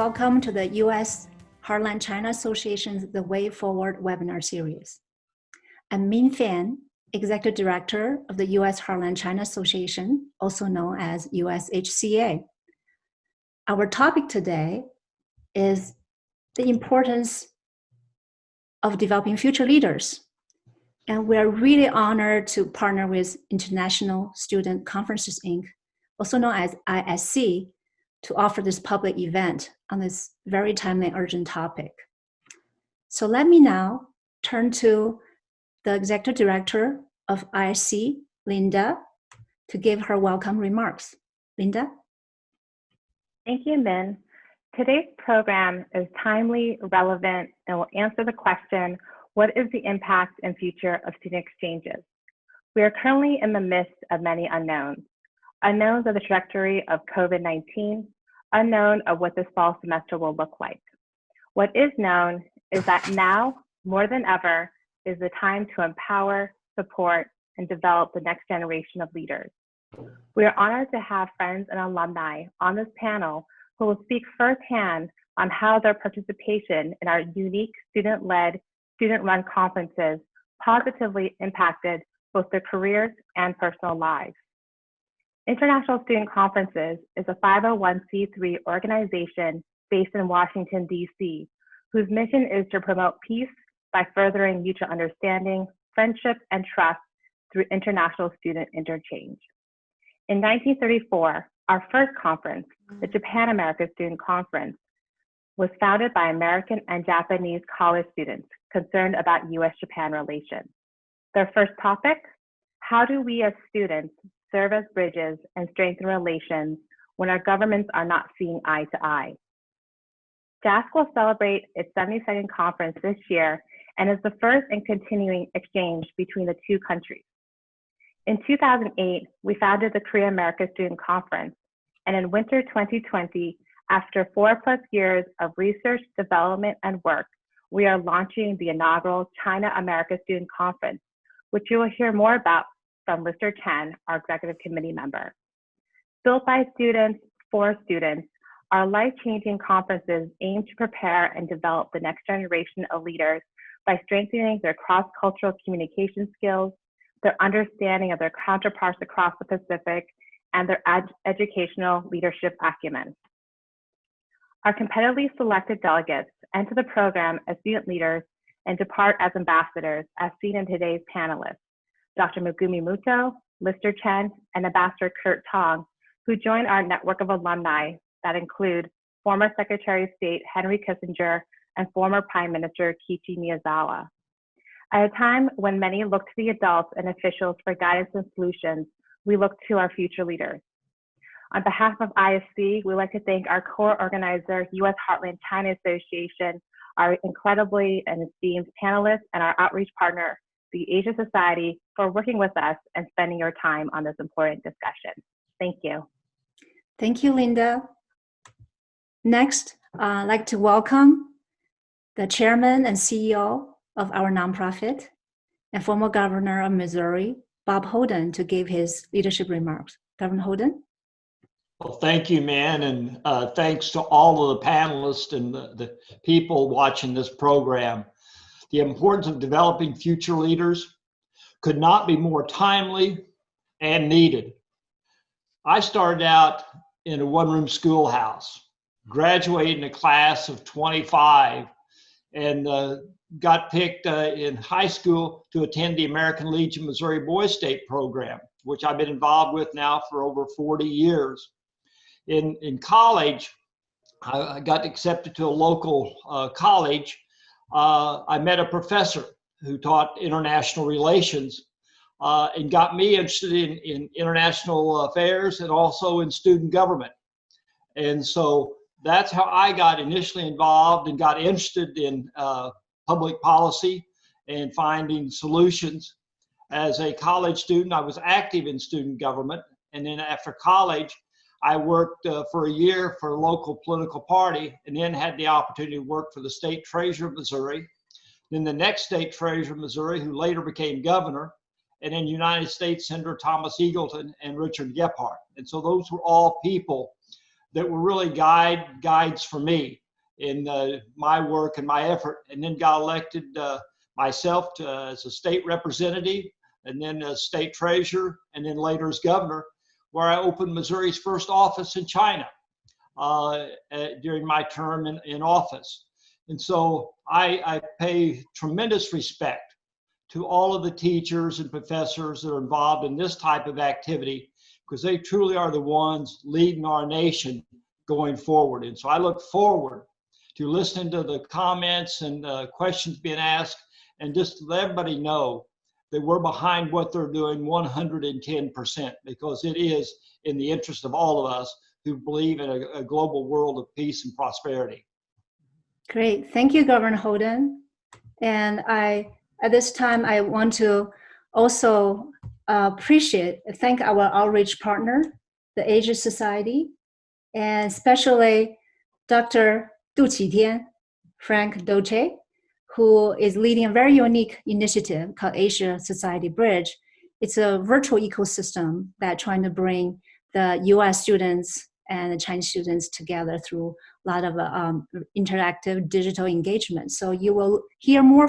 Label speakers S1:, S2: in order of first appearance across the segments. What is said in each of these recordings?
S1: welcome to the U.S. Heartland China Association's The Way Forward webinar series. I'm Min Fan, Executive Director of the U.S. Heartland China Association, also known as USHCA. Our topic today is the importance of developing future leaders. And we're really honored to partner with International Student Conferences, Inc., also known as ISC, to offer this public event on this very timely and urgent topic. So let me now turn to the Executive Director of ISC, Linda, to give her welcome remarks. Linda?
S2: Thank you, Min. Today's program is timely, relevant, and will answer the question, what is the impact and future of student exchanges? We are currently in the midst of many unknowns. Unknowns of the trajectory of COVID-19, unknown of what this fall semester will look like. What is known is that now, more than ever, is the time to empower, support, and develop the next generation of leaders. We are honored to have friends and alumni on this panel who will speak firsthand on how their participation in our unique student-led, student-run conferences positively impacted both their careers and personal lives. International Student Conferences is a 501c3 organization based in Washington, D.C., whose mission is to promote peace by furthering mutual understanding, friendship, and trust through international student interchange. In 1934, our first conference, the Japan America Student Conference, was founded by American and Japanese college students concerned about U.S.-Japan relations. Their first topic, how do we as students serve as bridges and strengthen relations when our governments are not seeing eye to eye? JASC will celebrate its 72nd conference this year and is the first and continuing exchange between the two countries. In 2008, we founded the Korea America Student Conference, and in winter 2020, after 4+ years of research, development, and work, we are launching the inaugural China America Student Conference, which you will hear more about from Mr. Chen, our executive committee member. Built by students for students, our life-changing conferences aim to prepare and develop the next generation of leaders by strengthening their cross-cultural communication skills, their understanding of their counterparts across the Pacific, and their educational leadership acumen. Our competitively selected delegates enter the program as student leaders and depart as ambassadors, as seen in today's panelists, Dr. Yogami Muto, Mr. Chen, and Ambassador Kurt Tong, who join our network of alumni that include former Secretary of State Henry Kissinger and former Prime Minister Kiichi Miyazawa. At a time when many look to the adults and officials for guidance and solutions, we look to our future leaders. On behalf of ISC, we'd like to thank our core organizer, U.S. Heartland China Association, our incredibly and esteemed panelists, and our outreach partner, the Asia Society, for working with us and spending your time on this important discussion. Thank you.
S1: Thank you, Linda. Next, I'd like to welcome the chairman and CEO of our nonprofit and former governor of Missouri, Bob Holden, to give his leadership remarks. Governor Holden?
S3: Well, thank you, man, and thanks to all of the panelists and the people watching this program. The importance of developing future leaders could not be more timely and needed. I started out in a one-room schoolhouse, graduated in a class of 25, and got picked in high school to attend the American Legion Missouri Boys State program, which I've been involved with now for over 40 years. In college, I got accepted to a local college. I met a professor who taught international relations and got me interested in international affairs and also in student government. And so that's how I got initially involved and got interested in public policy and finding solutions. As a college student, I was active in student government. And then after college, I worked for a year for a local political party and then had the opportunity to work for the state treasurer of Missouri, then the next state treasurer of Missouri, who later became governor, and then United States Senator Thomas Eagleton and Richard Gephardt. And so those were all people that were really guides for me in my work and my effort, and then got elected myself as a state representative, and then as state treasurer, and then later as governor, where I opened Missouri's first office in China during my term in office. And so I pay tremendous respect to all of the teachers and professors that are involved in this type of activity, because they truly are the ones leading our nation going forward. And so I look forward to listening to the comments and questions being asked, and just to let everybody know that we're behind what they're doing 110%, because it is in the interest of all of us who believe in a global world of peace and prosperity.
S1: Great. Thank you, Governor Holden. And at this time, I want to also thank our outreach partner, the Asia Society, and especially Dr. Du Qitian, Frank Dolce, who is leading a very unique initiative called Asia Society Bridge. It's a virtual ecosystem that trying to bring the US students and the Chinese students together through a lot of interactive digital engagement. So you will hear more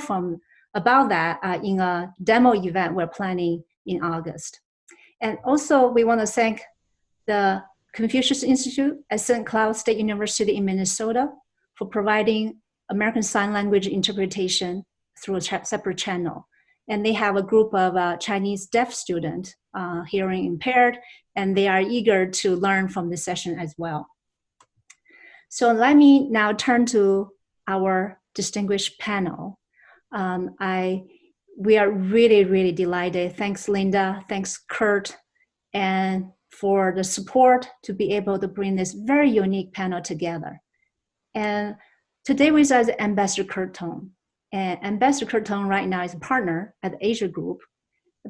S1: about that in a demo event we're planning in August. And also we want to thank the Confucius Institute at St. Cloud State University in Minnesota for providing American Sign Language interpretation through a separate channel. And they have a group of Chinese deaf students, hearing impaired, and they are eager to learn from this session as well. So let me now turn to our distinguished panel. We are really, really delighted. Thanks, Linda. Thanks, Kurt, and for the support to be able to bring this very unique panel together. And today with us is Ambassador Kurt Tong. And Ambassador Kurt Tong right now is a partner at the Asia Group.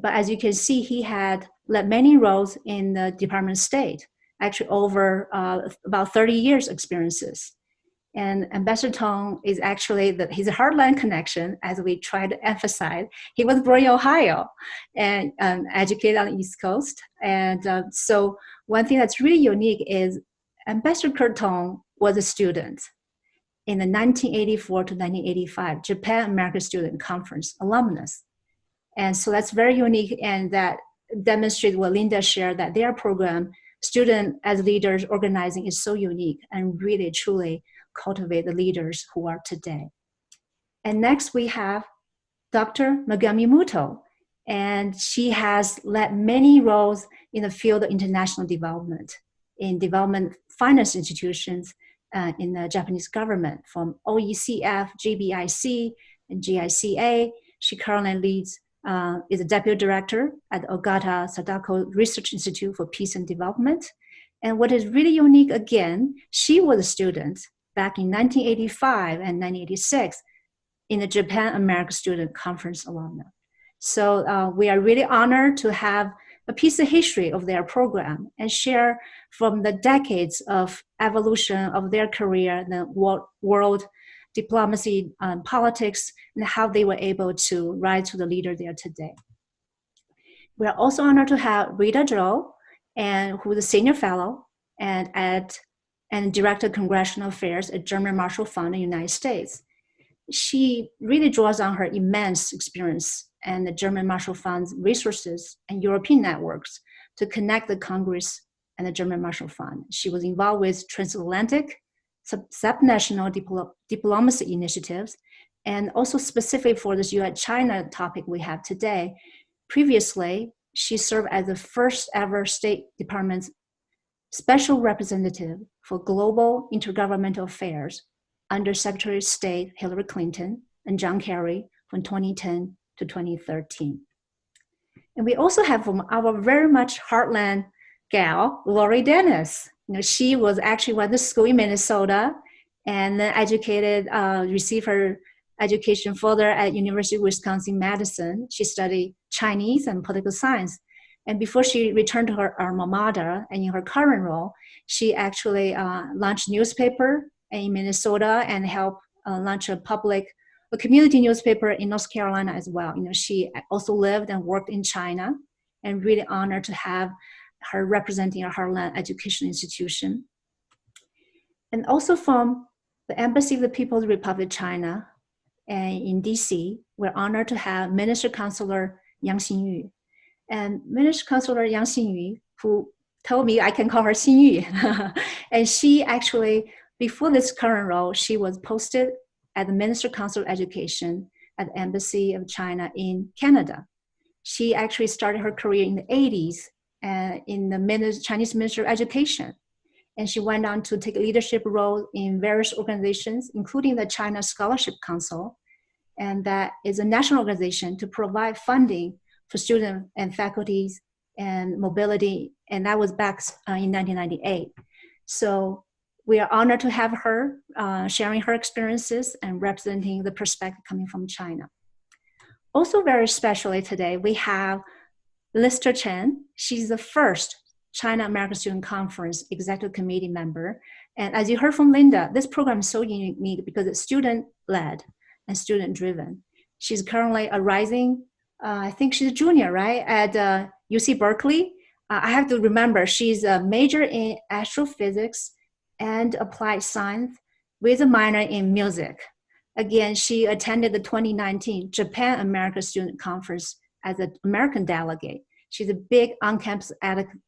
S1: But as you can see, he had led many roles in the Department of State, actually over about 30 years experiences. And Ambassador Tong is actually he's a Heartland connection, as we try to emphasize. He was born in Ohio and educated on the East Coast. And so one thing that's really unique is Ambassador Kurt Tong was a student in the 1984 to 1985 Japan-American Student Conference alumnus. And so that's very unique, and that demonstrates what Linda shared, that their program, Student as Leaders Organizing, is so unique and really truly cultivate the leaders who are today. And next we have Dr. Yogami Muto, and she has led many roles in the field of international development, in development finance institutions in the Japanese government, from OECF, GBIC, and GICA. She currently leads, is a deputy director at the Ogata Sadako Research Institute for Peace and Development. And what is really unique, again, she was a student back in 1985 and 1986 in the Japan-American Student Conference alumna. So we are really honored to have a piece of history of their program and share from the decades of evolution of their career, the world diplomacy, politics, and how they were able to rise to the leader they are today. We are also honored to have Rita Zhou, who is a senior fellow and director of congressional affairs at German Marshall Fund in the United States. She really draws on her immense experience and the German Marshall Fund's resources and European networks to connect the Congress and the German Marshall Fund. She was involved with transatlantic, subnational diplomacy initiatives, and also specific for this US-China topic we have today. Previously, she served as the first ever State Department's special representative for global intergovernmental affairs under Secretary of State Hillary Clinton and John Kerry from 2010 to 2013. And we also have from our very much Heartland gal, Lori Dennis. She was actually went to school in Minnesota and then received her education further at University of Wisconsin-Madison. She studied Chinese and political science. And before she returned to her alma mater, and in her current role, she actually launched a newspaper in Minnesota and helped launch a community newspaper in North Carolina as well. She also lived and worked in China, and really honored to have her representing our Heartland Education Institution. And also from the Embassy of the People's Republic of China in DC, we're honored to have Minister Consular Yang Xinyu. And Minister Consular Yang Xinyu, who told me I can call her Xinyu. And she actually, before this current role, she was posted as the Minister Consular Education at the Embassy of China in Canada. She actually started her career in the 80s in the Chinese Ministry of Education. And she went on to take a leadership role in various organizations, including the China Scholarship Council. And that is a national organization to provide funding for students and faculties and mobility. And that was back in 1998. So we are honored to have her sharing her experiences and representing the perspective coming from China. Also very specially today, we have Lister Chen. She's the first China American Student Conference Executive Committee member. And as you heard from Linda, this program is so unique because it's student-led and student-driven. She's currently a rising, I think she's a junior, right, at UC Berkeley. I have to remember, she's a major in astrophysics and applied science with a minor in music. Again, she attended the 2019 Japan American Student Conference as an American delegate. She's a big on-campus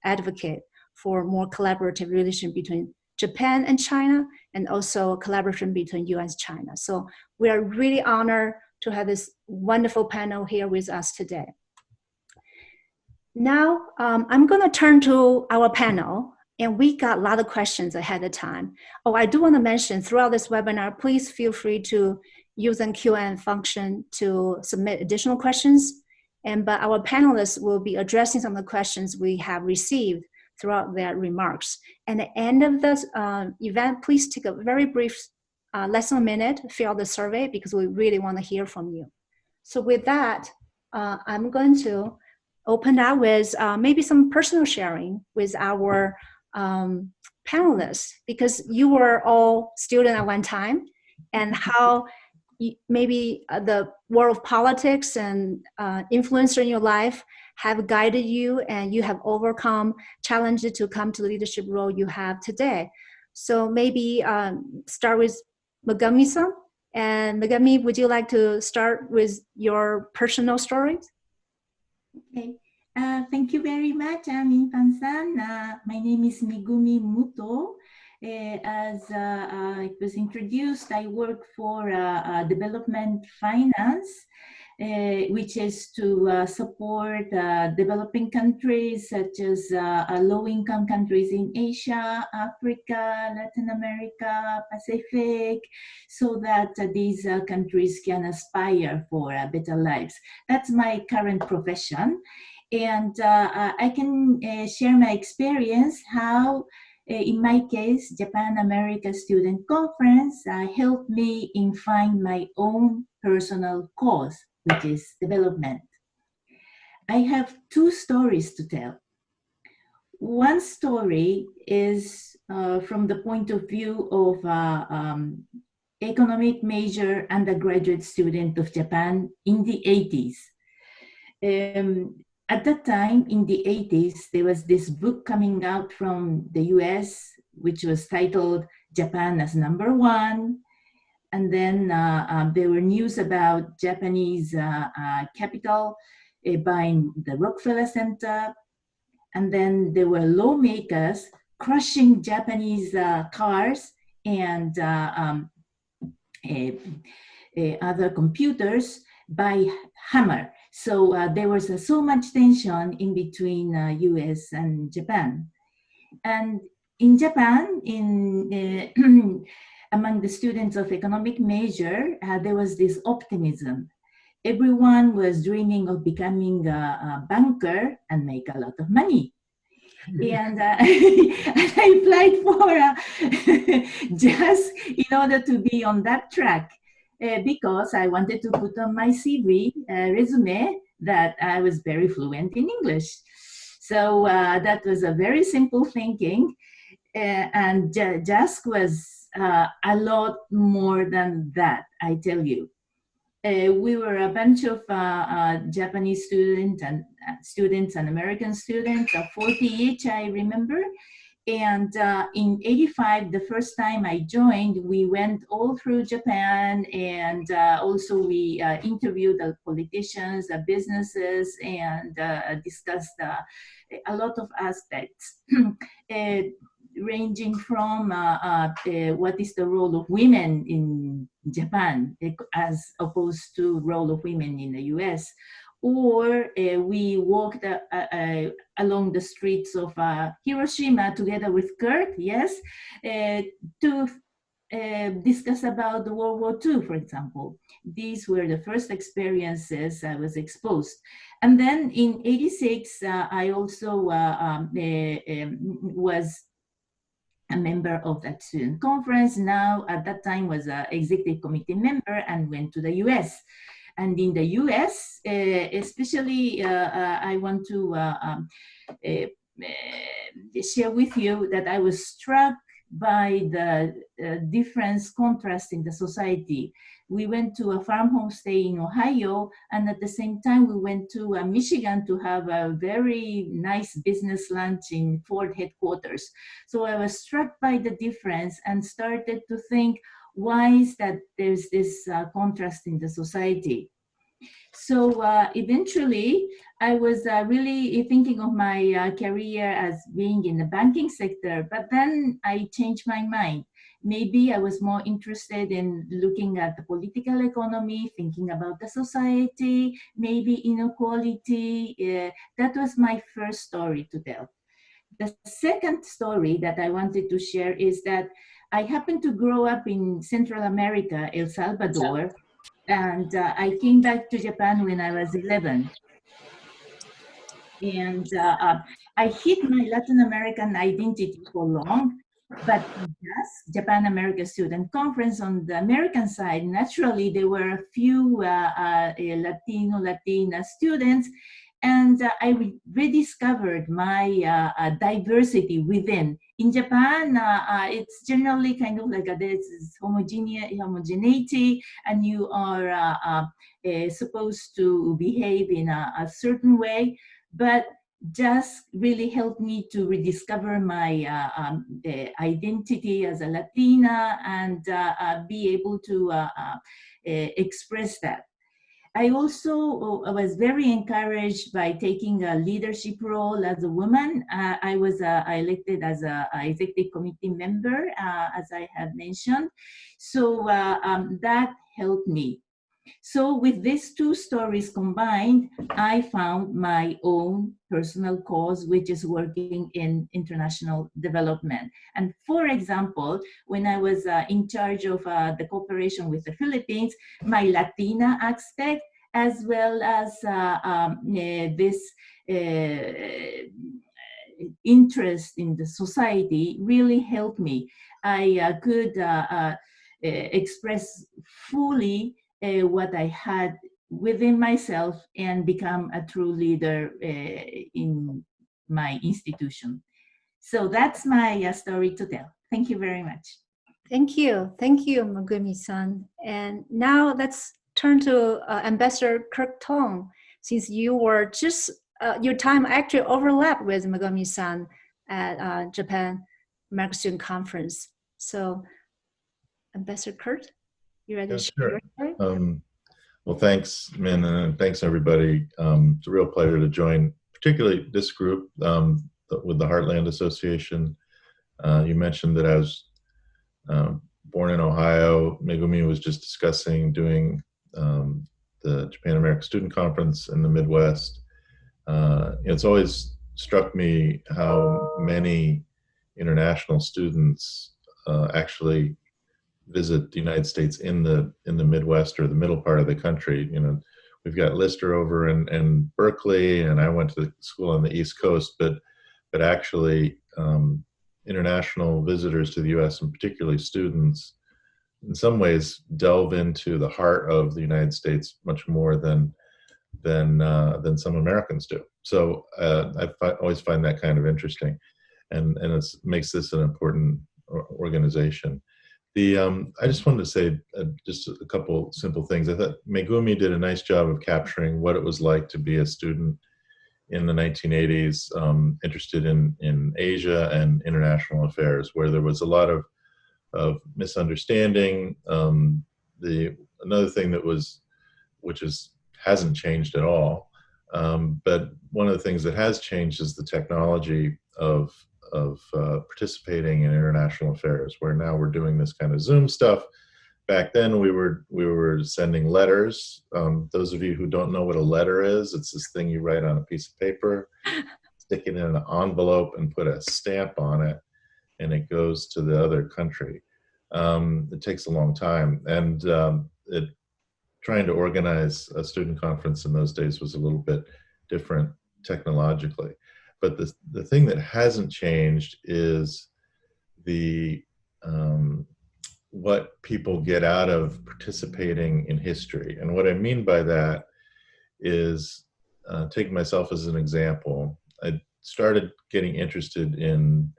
S1: advocate for more collaborative relation between Japan and China, and also collaboration between US and China. So we are really honored to have this wonderful panel here with us today. Now, I'm gonna turn to our panel, and we got a lot of questions ahead of time. Oh, I do wanna mention throughout this webinar, please feel free to use the Q&A function to submit additional questions. But our panelists will be addressing some of the questions we have received throughout their remarks. And at the end of this event, please take a very brief, less than a minute, fill out the survey because we really want to hear from you. So with that, I'm going to open up with maybe some personal sharing with our panelists, because you were all students at one time, and how maybe the world of politics and influencer in your life have guided you, and you have overcome challenges to come to the leadership role you have today. So maybe start with Megami-san. And Megami, would you like to start with your personal stories?
S4: Okay. Thank you very much, Min-san. My name is Yogami Muto. As it was introduced, I work for development finance, which is to support developing countries such as low-income countries in Asia, Africa, Latin America, Pacific, so that these countries can aspire for better lives. That's my current profession. And I can share my experience how, in my case, Japan-America Student Conference helped me in find my own personal cause, which is development. I have two stories to tell. One story is from the point of view of economic major undergraduate student of Japan in the 80s. At that time, in the 80s, there was this book coming out from the US, which was titled Japan as Number One. And then there were news about Japanese capital buying the Rockefeller Center. And then there were lawmakers crushing Japanese cars and other computers by hammer. So there was so much tension in between US and Japan. And in Japan, among the students of economic major, there was this optimism. Everyone was dreaming of becoming a banker and make a lot of money. And I applied for just in order to be on that track. Because I wanted to put on my CV resume that I was very fluent in English. So that was a very simple thinking. And JASC was a lot more than that, I tell you. We were a bunch of Japanese students and American students, 40 each, I remember. And in '85, the first time I joined, we went all through Japan, and also we interviewed the politicians, the businesses, and discussed a lot of aspects, ranging from what is the role of women in Japan as opposed to role of women in the US. Or we walked along the streets of Hiroshima together with Kurt, yes, to discuss about the World War II, for example. These were the first experiences I was exposed. And then in '86, I also was a member of that student conference. Now, at that time, was an executive committee member and went to the US. And in the US, especially, I want to share with you that I was struck by the difference, contrast in the society. We went to a farm homestay in Ohio, and at the same time, we went to Michigan to have a very nice business lunch in Ford headquarters. So I was struck by the difference and started to think, why is that there's this contrast in the society? So eventually, I was really thinking of my career as being in the banking sector, but then I changed my mind. Maybe I was more interested in looking at the political economy, thinking about the society, maybe inequality. That was my first story to tell. The second story that I wanted to share is that I happened to grow up in Central America, El Salvador, and I came back to Japan when I was 11. And I hid my Latin American identity for long, but yes, Japan America Student Conference on the American side, naturally there were a few Latina students, and I rediscovered my diversity within. In Japan, it's generally kind of like there's homogeneity, and you are supposed to behave in a certain way, but just really helped me to rediscover my identity as a Latina and be able to express that. I also was very encouraged by taking a leadership role as a woman. I was elected as an executive committee member, as I have mentioned. So that helped me. So with these two stories combined, I found my own personal cause, which is working in international development. And for example, when I was in charge of the cooperation with the Philippines, my Latina aspect, as well as this interest in the society really helped me. I could express fully what I had within myself and become a true leader in my institution. So that's my story to tell. Thank you very much.
S1: Thank you, Megumi-san. And now let's turn to Ambassador Kirk Tong, since you were just, your time actually overlapped with Megumi-san at Japan American Student Conference. So Ambassador Kurt, you ready to share your story?
S5: Well, thanks, Min, and thanks, everybody. It's a real pleasure to join, particularly this group with the Heartland Association. You mentioned that I was born in Ohio. Megumi was just discussing doing the Japan American Student Conference in the Midwest. It's always struck me how many international students actually visit the United States in the Midwest or the middle part of the country. You know, we've got Lister over in Berkeley, and I went to school on the East Coast, but actually international visitors to the U.S. and particularly students, in some ways, delve into the heart of the United States much more than some Americans do. So I always find that kind of interesting, and it makes this an important organization. I just wanted to say just a couple simple things. I thought Megumi did a nice job of capturing what it was like to be a student in the 1980s, interested in Asia and international affairs, where there was a lot of misunderstanding. Another thing hasn't changed at all, but one of the things that has changed is the technology of participating in international affairs, where now we're doing this kind of Zoom stuff. Back then we were sending letters. Those of you who don't know what a letter is, it's this thing you write on a piece of paper, stick it in an envelope and put a stamp on it, and it goes to the other country. It takes a long time, and trying to organize a student conference in those days was a little bit different technologically. But the thing that hasn't changed is what people get out of participating in history. And what I mean by that is, take myself as an example. I started getting interested in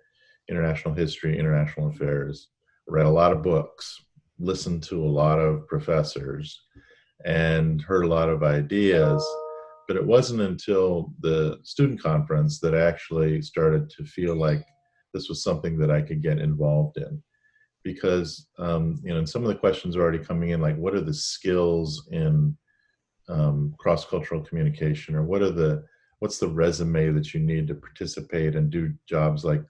S5: international history, international affairs, read a lot of books, listened to a lot of professors, and heard a lot of ideas. But it wasn't until the student conference that I actually started to feel like this was something that I could get involved in. Because, and some of the questions are already coming in, like, what are the skills in cross-cultural communication, or what's the resume that you need to participate and do jobs like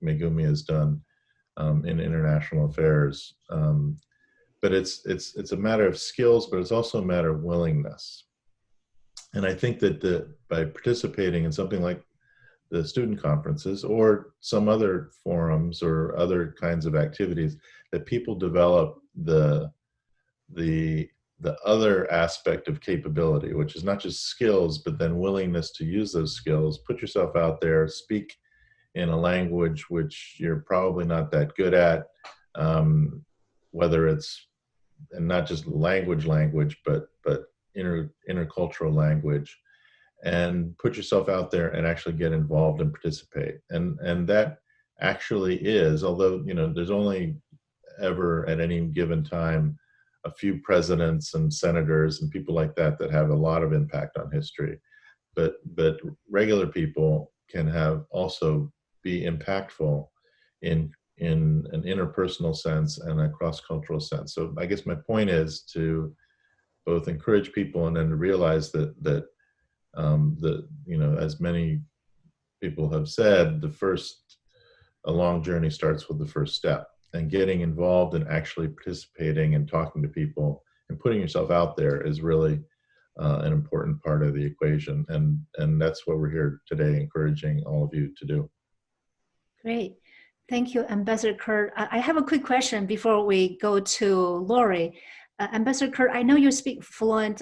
S5: Megumi has done in international affairs. But it's a matter of skills, but it's also a matter of willingness. And I think that by participating in something like the student conferences or some other forums or other kinds of activities, that people develop the other aspect of capability, which is not just skills, but then willingness to use those skills, put yourself out there, speak in a language which you're probably not that good at, whether it's, and not just language, but intercultural language, and put yourself out there and actually get involved and participate. And that actually is, although, there's only ever at any given time a few presidents and senators and people like that have a lot of impact on history, but regular people can also be impactful in an interpersonal sense and a cross-cultural sense. So I guess my point is to both encourage people and then to realize that as many people have said, a long journey starts with the first step, and getting involved and actually participating and talking to people and putting yourself out there is really an important part of the equation. And that's what we're here today, encouraging all of you to do.
S1: Great. Thank you, Ambassador Kurt. I have a quick question before we go to Lori. Ambassador Kurt, I know you speak fluent,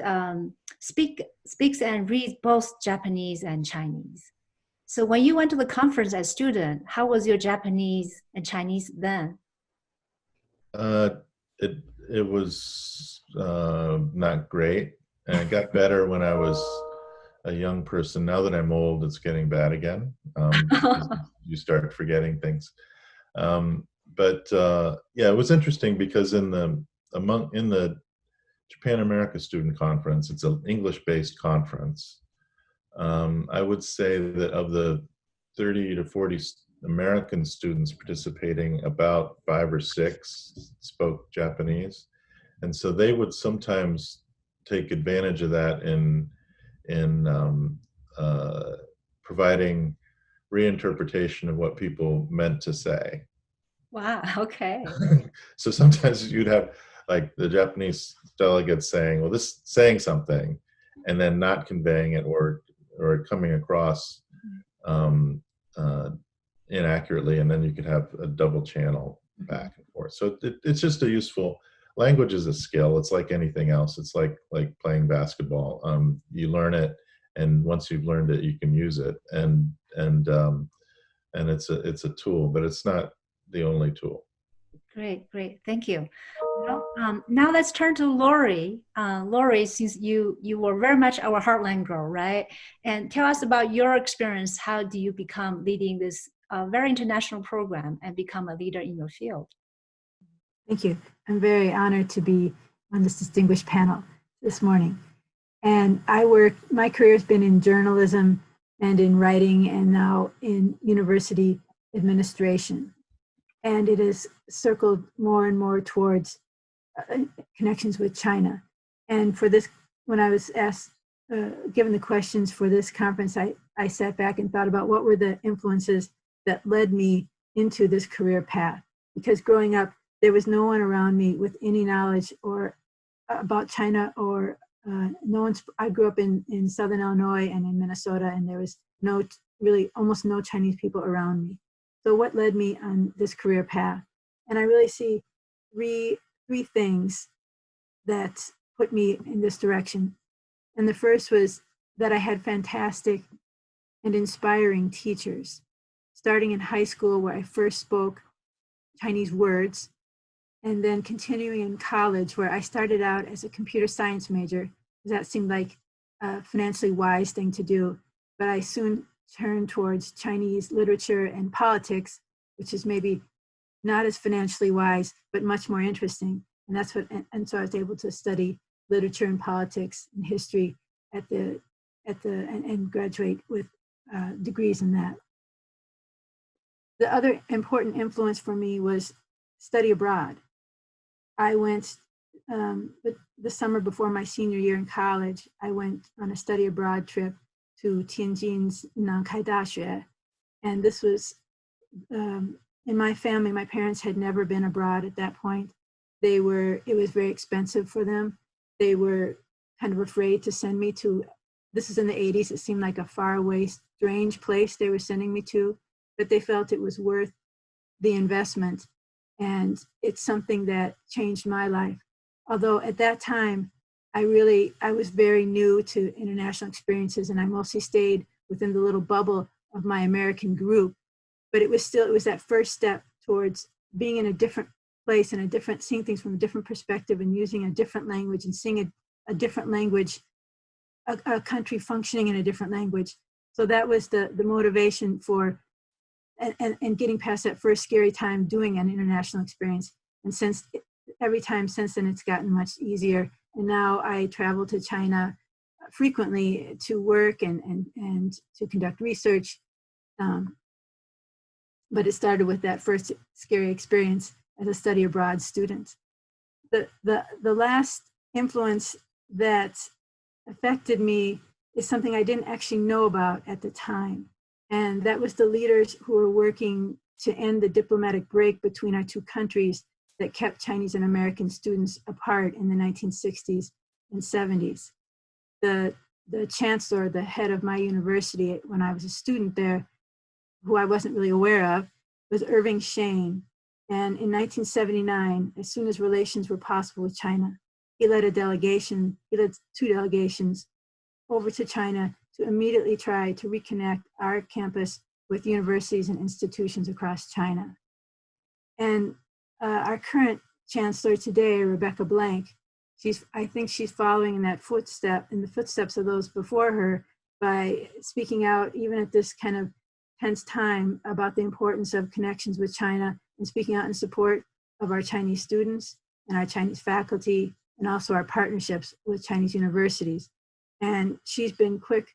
S1: speaks and reads both Japanese and Chinese. So when you went to the conference as a student, how was your Japanese and Chinese then?
S5: It was not great, and it got better when I was a young person. Now that I'm old, it's getting bad again. You start forgetting things. But it was interesting because in the Japan America Student Conference, it's an English-based conference. I would say that of the 30 to 40 American students participating, about 5 or 6 spoke Japanese, and so they would sometimes take advantage of that in providing reinterpretation of what people meant to say.
S1: Wow, okay.
S5: So sometimes you'd have like the Japanese delegates saying something, and then not conveying it or coming across inaccurately, and then you could have a double channel back and forth. So it's just a useful, language is a skill. It's like anything else. It's like playing basketball. You learn it, and once you've learned it, you can use it, and it's a tool, but it's not the only tool.
S1: Great, thank you. Well, now let's turn to Lori. Lori, since you were very much our Heartland girl, right? And tell us about your experience. How do you become leading this very international program and become a leader in your field?
S6: Thank you. I'm very honored to be on this distinguished panel this morning. And my career has been in journalism, and in writing, and now in university administration. And it has circled more and more towards connections with China. And for this, when I was asked, given the questions for this conference, I sat back and thought about what were the influences that led me into this career path. Because growing up, there was no one around me with any knowledge or about China, or no one. I grew up in Southern Illinois and in Minnesota, and there was almost no Chinese people around me. So what led me on this career path? And I really see three things that put me in this direction. And the first was that I had fantastic and inspiring teachers, starting in high school where I first spoke Chinese words, and then continuing in college where I started out as a computer science major, because that seemed like a financially wise thing to do. But I soon turned towards Chinese literature and politics, which is maybe not as financially wise, but much more interesting. And that's what, and so I was able to study literature and politics and history and graduate with degrees in that. The other important influence for me was study abroad. I went, the summer before my senior year in college, I went on a study abroad trip to Tianjin's Nankai Daxue. And this was, in my family, my parents had never been abroad at that point. It was very expensive for them. They were kind of afraid to send me to, this is in the 80s, it seemed like a faraway, strange place they were sending me to, but they felt it was worth the investment. And it's something that changed my life. Although at that time, I was very new to international experiences, and I mostly stayed within the little bubble of my American group. But it was that first step towards being in a different place and seeing things from a different perspective and using a different language and seeing a different language, a country functioning in a different language. So that was the motivation for, and getting past that first scary time doing an international experience. And every time since then, it's gotten much easier. And now I travel to China frequently to work and to conduct research. But it started with that first scary experience as a study abroad student. The last influence that affected me is something I didn't actually know about at the time. And that was the leaders who were working to end the diplomatic break between our two countries that kept Chinese and American students apart in the 1960s and 70s. The chancellor, the head of my university when I was a student there, who I wasn't really aware of, was Irving Shane. And in 1979, as soon as relations were possible with China, he led two delegations over to China to immediately try to reconnect our campus with universities and institutions across China. And our current chancellor today, Rebecca Blank, I think she's following in the footsteps of those before her by speaking out, even at this kind of tense time, about the importance of connections with China and speaking out in support of our Chinese students and our Chinese faculty, and also our partnerships with Chinese universities. And she's been quick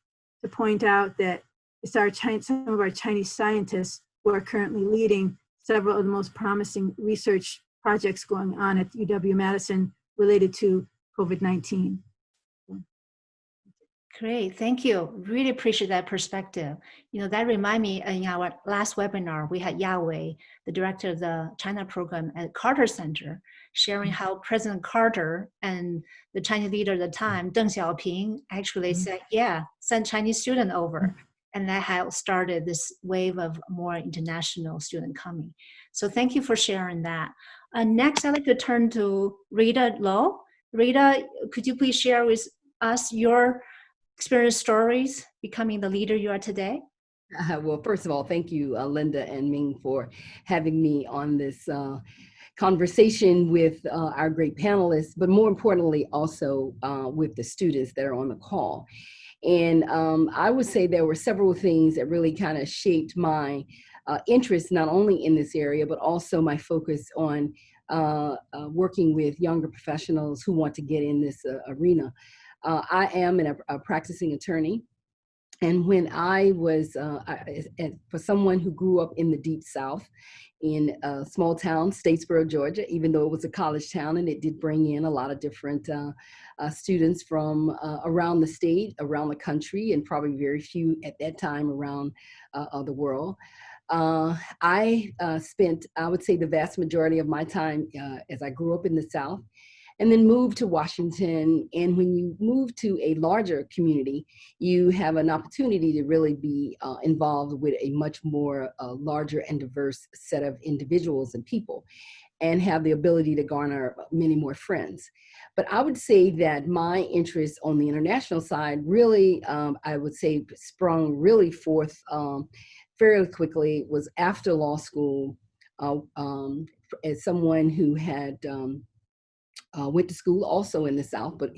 S6: to point out that it's some of our Chinese scientists who are currently leading several of the most promising research projects going on at UW-Madison related to COVID-19.
S1: Great, thank you. Really appreciate that perspective. That remind me, in our last webinar, we had Yawei, the director of the China program at Carter Center, sharing how President Carter and the Chinese leader at the time, Deng Xiaoping, actually said, yeah, send Chinese student over. And that had started this wave of more international student coming. So thank you for sharing that. Next, I'd like to turn to Rita Lowe. Rita, could you please share with us your experience stories becoming the leader you are today?
S7: Well, first of all, thank you, Linda and Ming, for having me on this conversation with our great panelists, but more importantly, also with the students that are on the call. And I would say there were several things that really kind of shaped my interest, not only in this area, but also my focus on working with younger professionals who want to get in this arena. I am a practicing attorney. And when I was, for someone who grew up in the Deep South, in a small town, Statesboro, Georgia, even though it was a college town, and it did bring in a lot of different students from around the state, around the country, and probably very few at that time around the world. I spent, I would say, the vast majority of my time as I grew up in the South, and then moved to Washington. And when you move to a larger community, you have an opportunity to really be involved with a much more larger and diverse set of individuals and people, and have the ability to garner many more friends. But I would say that my interest on the international side really, I would say, sprung really forth fairly quickly, was after law school, as someone who had went to school also in the South, but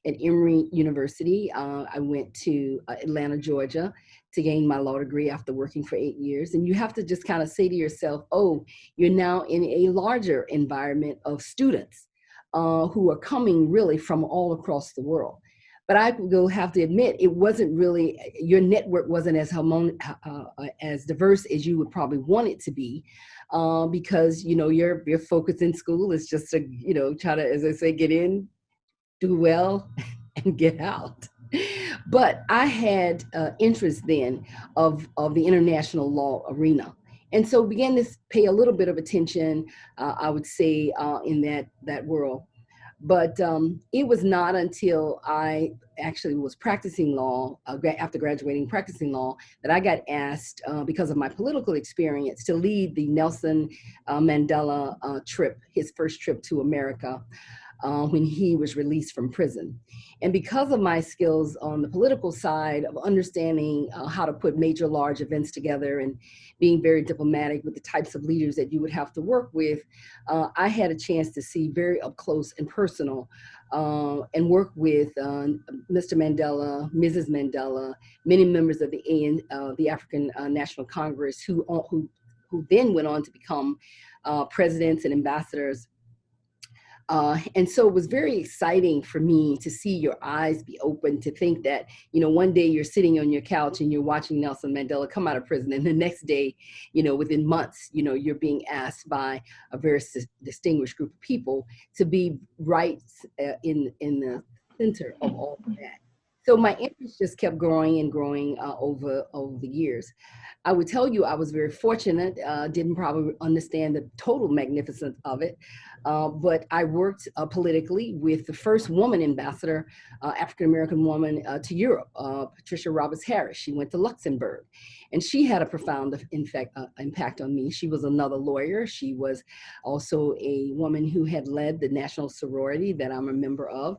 S7: at Emory University. I went to Atlanta, Georgia to gain my law degree after working for 8 years. And you have to just kind of say to yourself, oh, you're now in a larger environment of students who are coming really from all across the world. But I will have to admit, it wasn't really, your network wasn't as diverse as you would probably want it to be, because, you know, your focus in school is just to, you know, try to, as I say, get in, do well, and get out. But I had interest then of the international law arena. And so began to pay a little bit of attention, I would say, in that world. But it was not until I actually was practicing law, after graduating practicing law, that I got asked, because of my political experience, to lead the Nelson Mandela trip, his first trip to America, when he was released from prison. And because of my skills on the political side of understanding how to put major large events together and being very diplomatic with the types of leaders that you would have to work with, I had a chance to see very up close and personal and work with Mr. Mandela, Mrs. Mandela, many members of the African National Congress who then went on to become presidents and ambassadors. And so it was very exciting for me to see your eyes be open, to think that, you know, one day you're sitting on your couch and you're watching Nelson Mandela come out of prison, and the next day, you know, within months, you know, you're being asked by a very distinguished group of people to be right in the center of all of that. So my interest just kept growing and growing over the years. I would tell you I was very fortunate, didn't probably understand the total magnificence of it, but I worked politically with the first woman ambassador, African-American woman to Europe, Patricia Roberts Harris. She went to Luxembourg, and she had a profound impact on me. She was another lawyer. She was also a woman who had led the national sorority that I'm a member of.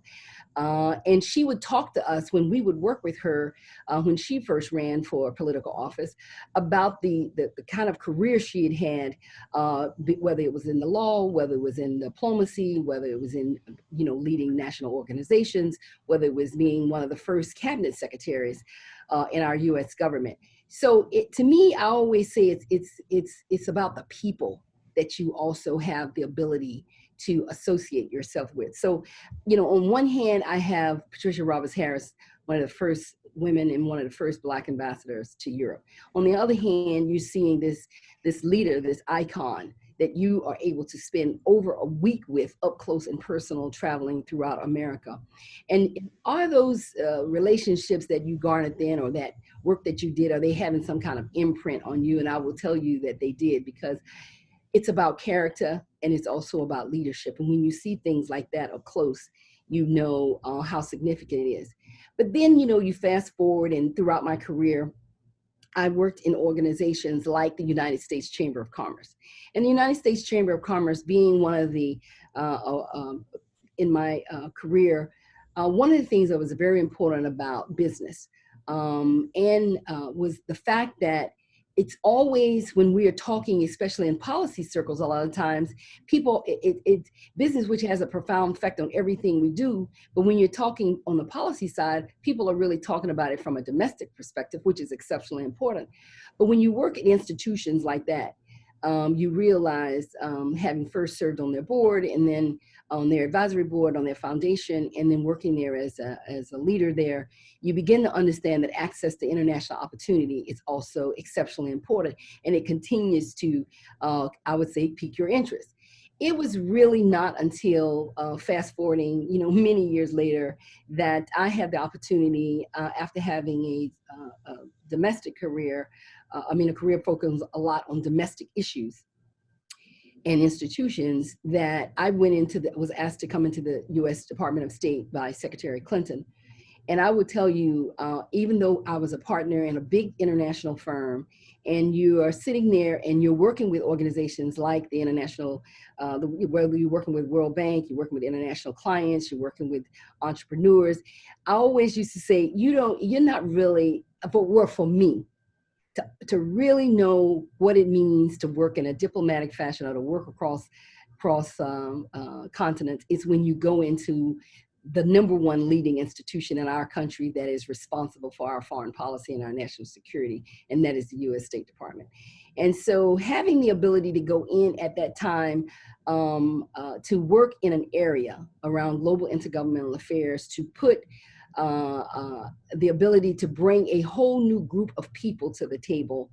S7: And she would talk to us when we would work with her when she first ran for political office about the kind of career she had whether it was in the law, whether it was in diplomacy, whether it was in, you know, leading national organizations, whether it was being one of the first cabinet secretaries in our U.S. government. So to me, I always say it's about the people that you also have the ability to associate yourself with. So, you know, on one hand, I have Patricia Roberts Harris, one of the first women and one of the first Black ambassadors to Europe. On the other hand, you're seeing this leader, this icon that you are able to spend over a week with, up close and personal, traveling throughout America. And are those relationships that you garnered then, or that work that you did, are they having some kind of imprint on you? And I will tell you that they did, because it's about character and it's also about leadership. And when you see things like that up close, you know how significant it is. But then, you know, you fast forward, and throughout my career, I worked in organizations like the United States Chamber of Commerce. And the United States Chamber of Commerce being one of the, in my career, one of the things that was very important about business was the fact that it's always, when we are talking, especially in policy circles, a lot of times, people, it's business, which has a profound effect on everything we do. But when you're talking on the policy side, people are really talking about it from a domestic perspective, which is exceptionally important. But when you work at institutions like that, you realize, having first served on their board and then on their advisory board, on their foundation, and then working there as a leader there, you begin to understand that access to international opportunity is also exceptionally important, and it continues to, I would say, pique your interest. It was really not until fast forwarding, many years later, that I had the opportunity, after having a domestic career, a career focused a lot on domestic issues and institutions, that I was asked to come into the U.S. Department of State by Secretary Clinton. And I would tell you, even though I was a partner in a big international firm, and you are sitting there and you're working with organizations like the international, whether you're working with World Bank, you're working with international clients, you're working with entrepreneurs, I always used to say, you're not really, for me, to really know what it means to work in a diplomatic fashion or to work across continents, is when you go into the #1 leading institution in our country that is responsible for our foreign policy and our national security, and that is the U.S. State Department. And so having the ability to go in at that time to work in an area around global intergovernmental affairs, to put the ability to bring a whole new group of people to the table,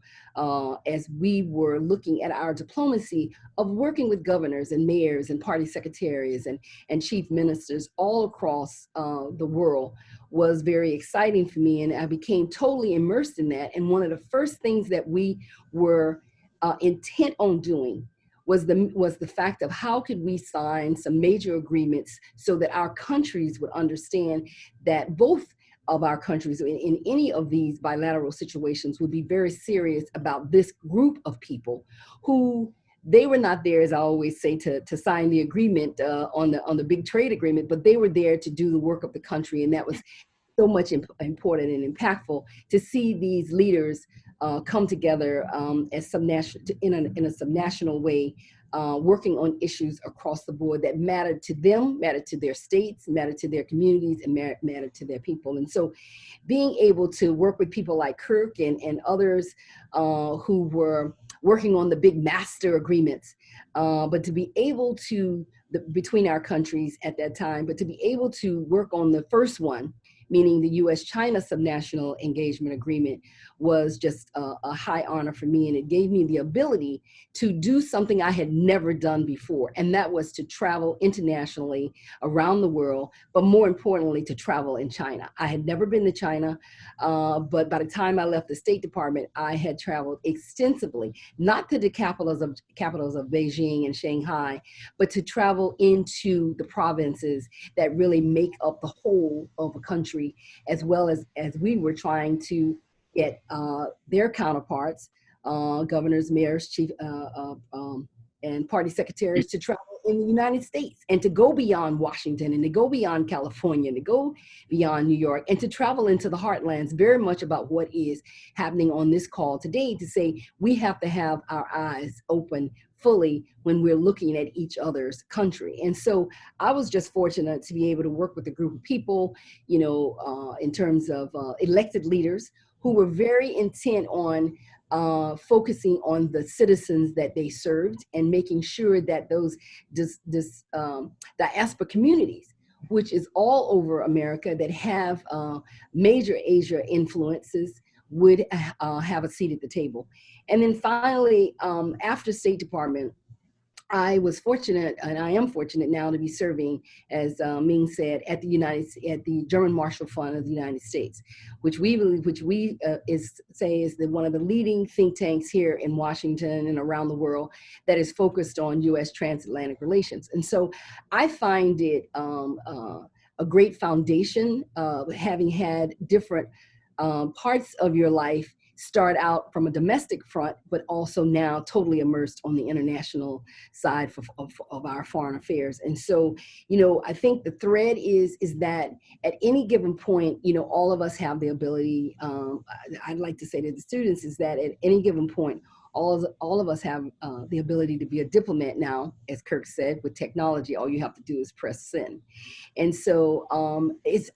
S7: as we were looking at our diplomacy of working with governors and mayors and party secretaries and chief ministers all across the world, was very exciting for me. And I became totally immersed in that. And one of the first things that we were intent on doing was the fact of how could we sign some major agreements so that our countries would understand that both of our countries in any of these bilateral situations would be very serious about this group of people who, they were not there, as I always say, to sign the agreement on the big trade agreement, but they were there to do the work of the country. And that was so much important and impactful to see these leaders come together as in a subnational way, working on issues across the board that mattered to them, mattered to their states, mattered to their communities, and mattered to their people. And so being able to work with people like Kirk and others who were working on the big master agreements, but to be able to, between our countries at that time, but to be able to work on the first one, meaning the U.S.-China subnational engagement agreement, was just a high honor for me. And it gave me the ability to do something I had never done before. And that was to travel internationally around the world, but more importantly, to travel in China. I had never been to China, but by the time I left the State Department, I had traveled extensively, not to the capitals of Beijing and Shanghai, but to travel into the provinces that really make up the whole of a country, as well as we were trying to get their counterparts, governors, mayors, chief, and party secretaries, to travel in the United States and to go beyond Washington and to go beyond California and to go beyond New York and to travel into the heartlands, very much about what is happening on this call today, to say we have to have our eyes open fully when we're looking at each other's country. And so I was just fortunate to be able to work with a group of people, in terms of elected leaders who were very intent on focusing on the citizens that they served and making sure that those diaspora communities, which is all over America, that have major Asia influences, would have a seat at the table. And then finally, after State Department, I was fortunate, and I am fortunate now, to be serving, as Ming said, at the German Marshall Fund of the United States, which we is one of the leading think tanks here in Washington and around the world that is focused on U.S. transatlantic relations. And so I find it a great foundation, having had different parts of your life start out from a domestic front, but also now totally immersed on the international side of our foreign affairs. And so, I think the thread is that at any given point, all of us have the ability, I'd like to say to the students, is that at any given point, all of us have the ability to be a diplomat now. As Kirk said, with technology, all you have to do is press send. And so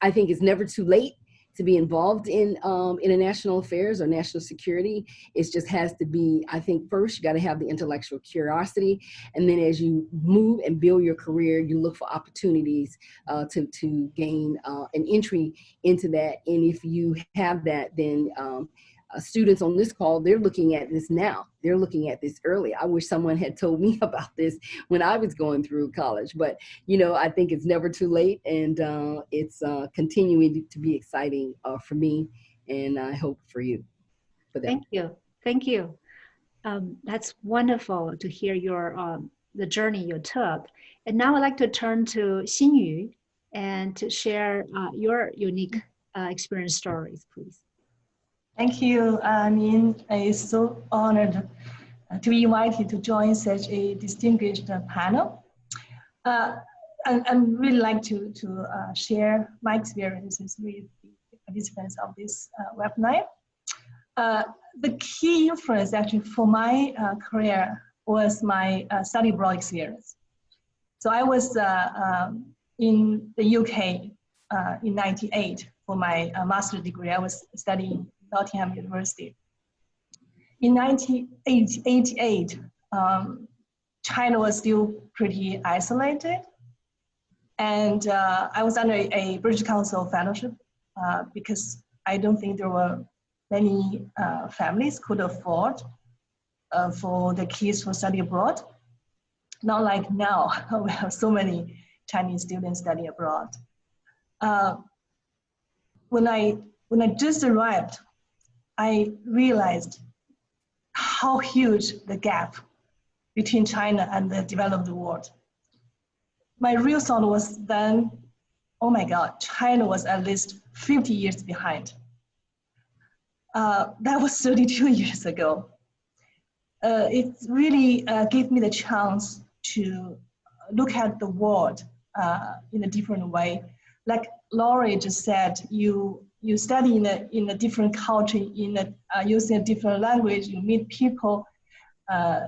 S7: I think it's never too late to be involved in international affairs or national security. It just has to be, I think, first, you got to have the intellectual curiosity. And then as you move and build your career, you look for opportunities to gain an entry into that. And if you have that, then students on this call, they're looking at this now. They're looking at this early. I wish someone had told me about this when I was going through college, but I think it's never too late, and it's continuing to be exciting for me, and I hope for you.
S1: Thank you. Thank you. That's wonderful to hear your the journey you took. And now I'd like to turn to Xinyu and to share your unique experience stories, please.
S8: Thank you, Min. I'm so honored to be invited to join such a distinguished panel. I'd really like to share my experiences with the participants of this webinar. The key influence actually for my career was my study abroad experience. So I was in the UK in '98 for my master's degree. I was studying Nottingham University. In 1988, China was still pretty isolated. And I was under a British Council fellowship because I don't think there were many families could afford for the kids to study abroad. Not like now, we have so many Chinese students studying abroad. When I just arrived, I realized how huge the gap between China and the developed world. My real thought was then, oh my God, China was at least 50 years behind. That was 32 years ago. It really gave me the chance to look at the world in a different way. Like Laurie just said, you study in a different culture, using a different language, you meet people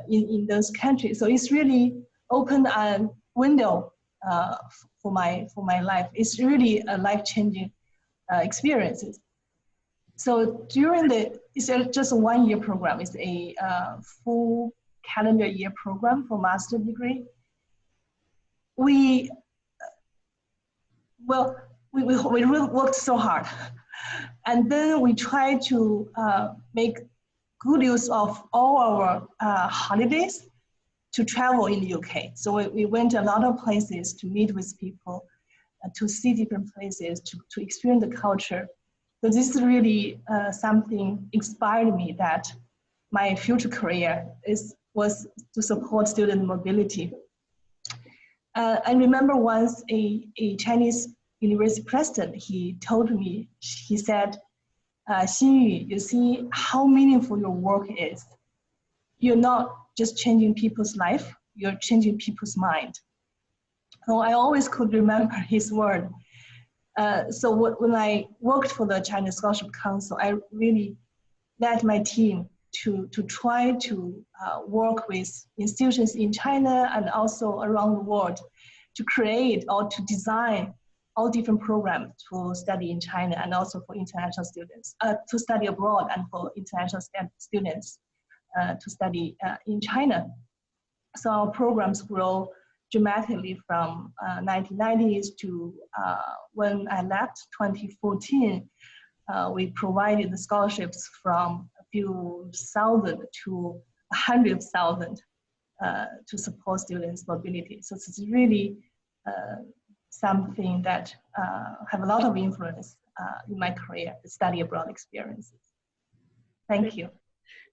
S8: in those countries. So it's really opened a window for my life. It's really a life-changing experiences. So during it's just a one-year program. It's a full calendar year program for master's degree. We really worked so hard. And then we tried to make good use of all our holidays to travel in the UK. So we went a lot of places to meet with people, to see different places, to experience the culture. So this is really something inspired me that my future career was to support student mobility. I remember once a Chinese university president, he told me, he said, Xinyu, you see how meaningful your work is. You're not just changing people's life, you're changing people's mind. So I always could remember his word. So when I worked for the China Scholarship Council, I really led my team to try to work with institutions in China and also around the world to create or to design all different programs to study in China and also for international students, to study abroad and for international students to study in China. So our programs grow dramatically from 1990s to when I left 2014, we provided the scholarships from a few thousand to 100,000 to support students' mobility. So it's really something that have a lot of influence in my career, the study abroad experiences. Thank you.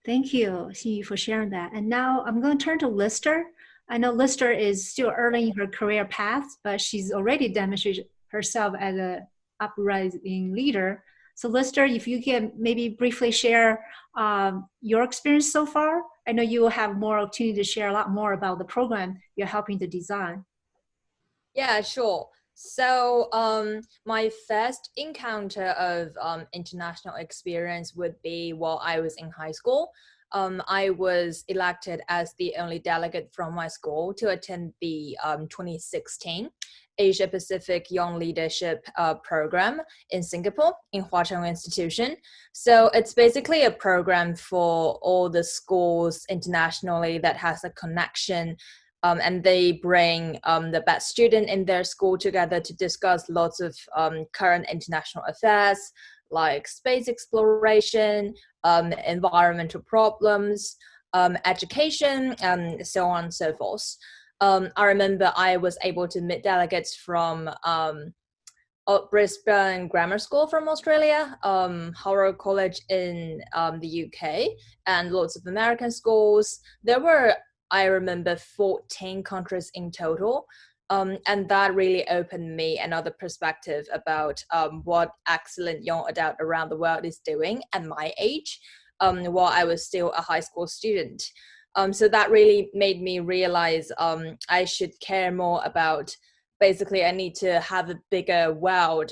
S1: Thank you, Xinyu, for sharing that. And now I'm going to turn to Lister. I know Lister is still early in her career path, but she's already demonstrated herself as an uprising leader. So Lister, if you can maybe briefly share your experience so far. I know you will have more opportunity to share a lot more about the program you're helping to design.
S9: Yeah, sure. So my first encounter of international experience would be while I was in high school. I was elected as the only delegate from my school to attend the 2016 Asia Pacific Young Leadership Program in Singapore, in Hua Chung Institution. So it's basically a program for all the schools internationally that has a connection, and they bring the best student in their school together to discuss lots of current international affairs, like space exploration, environmental problems, education, so on and so forth. I remember I was able to meet delegates from Brisbane Grammar School from Australia, Harrow College in the UK, and lots of American schools. There were, I remember, 14 countries in total. And that really opened me another perspective about what excellent young adult around the world is doing at my age, while I was still a high school student. So that really made me realize I should care more about, basically I need to have a bigger world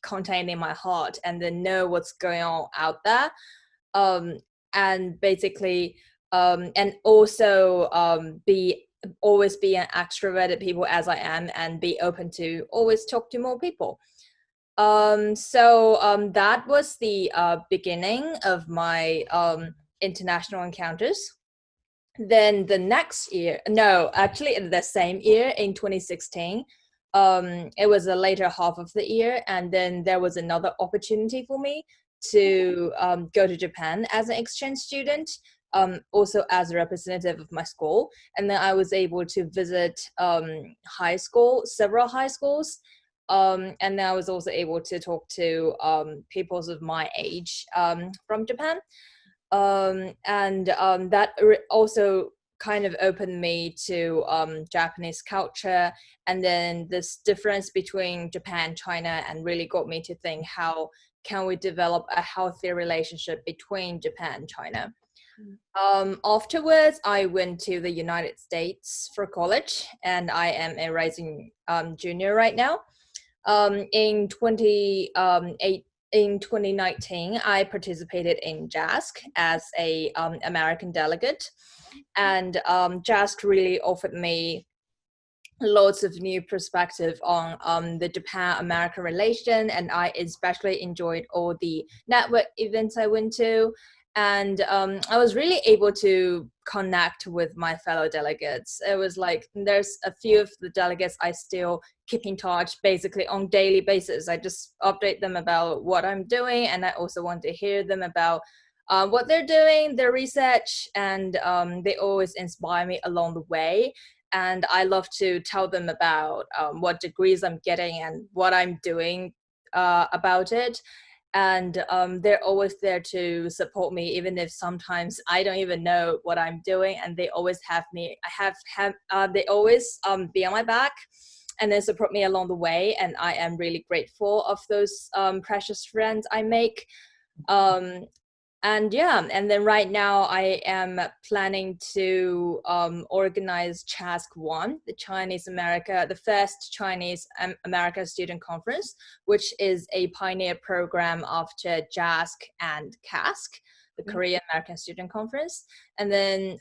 S9: contained in my heart and then know what's going on out there. And basically, and also always be an extroverted people as I am, and be open to always talk to more people. So that was the beginning of my international encounters. Then the next year, no, actually in the same year, in 2016, it was the later half of the year, and then there was another opportunity for me to go to Japan as an exchange student, also as a representative of my school. And then I was able to visit several high schools, and then I was also able to talk to people of my age from Japan. That also kind of opened me to Japanese culture, and then this difference between Japan and China, and really got me to think, how can we develop a healthy relationship between Japan and China? Afterwards, I went to the United States for college, and I am a rising junior right now. In 2019, I participated in JASC as a American delegate, and JASC really offered me lots of new perspective on the Japan-American relation, and I especially enjoyed all the network events I went to. And I was really able to connect with my fellow delegates. It was like, there's a few of the delegates I still keep in touch basically on daily basis. I just update them about what I'm doing, and I also want to hear them about what they're doing, their research, and they always inspire me along the way. And I love to tell them about what degrees I'm getting and what I'm doing about it. And they're always there to support me, even if sometimes I don't even know what I'm doing, and they always have me. They always be on my back and then support me along the way, and I am really grateful of those precious friends I make. And then right now I am planning to organize CHASC1, the first Chinese America Student Conference, which is a pioneer program after JASC and CASC, the Korea American Student Conference. And then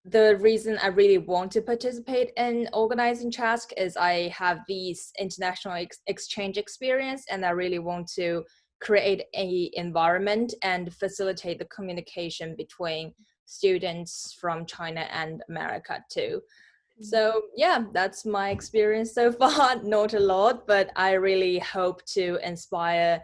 S9: the reason I really want to participate in organizing CHASC is I have these international exchange experience, and I really want to create an environment and facilitate the communication between students from China and America too. So yeah, that's my experience so far. Not a lot, but I really hope to inspire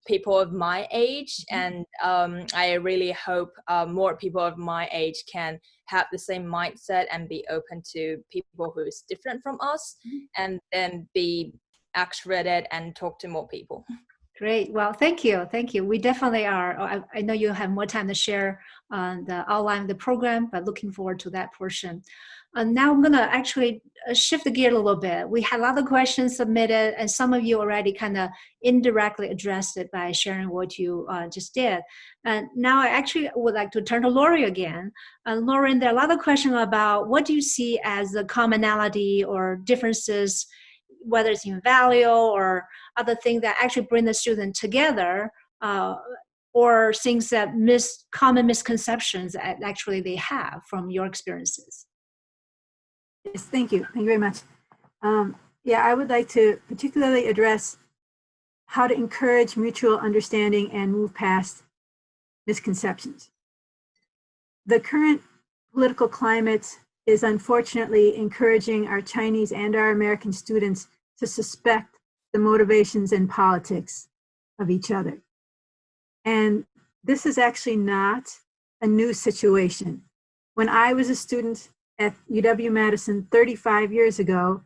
S9: people of my age, and I really hope more people of my age can have the same mindset and be open to people who is different from us, and then be extroverted and talk to more people.
S1: Great. Well, thank you. Thank you. We definitely are. I know you'll have more time to share the outline of the program, but looking forward to that portion. Now I'm going to actually shift the gear a little bit. We had a lot of questions submitted, and some of you already kind of indirectly addressed it by sharing what you just did. And now I actually would like to turn to Lori again. Lauren, there are a lot of questions about what do you see as the commonality or differences, whether it's in value or other things that actually bring the student together, or things that common misconceptions that actually they have from your experiences.
S6: Yes, thank you. Thank you very much. Yeah, I would like to particularly address how to encourage mutual understanding and move past misconceptions. The current political climate is unfortunately encouraging our Chinese and our American students to suspect the motivations and politics of each other. And this is actually not a new situation. When I was a student at UW-Madison 35 years ago,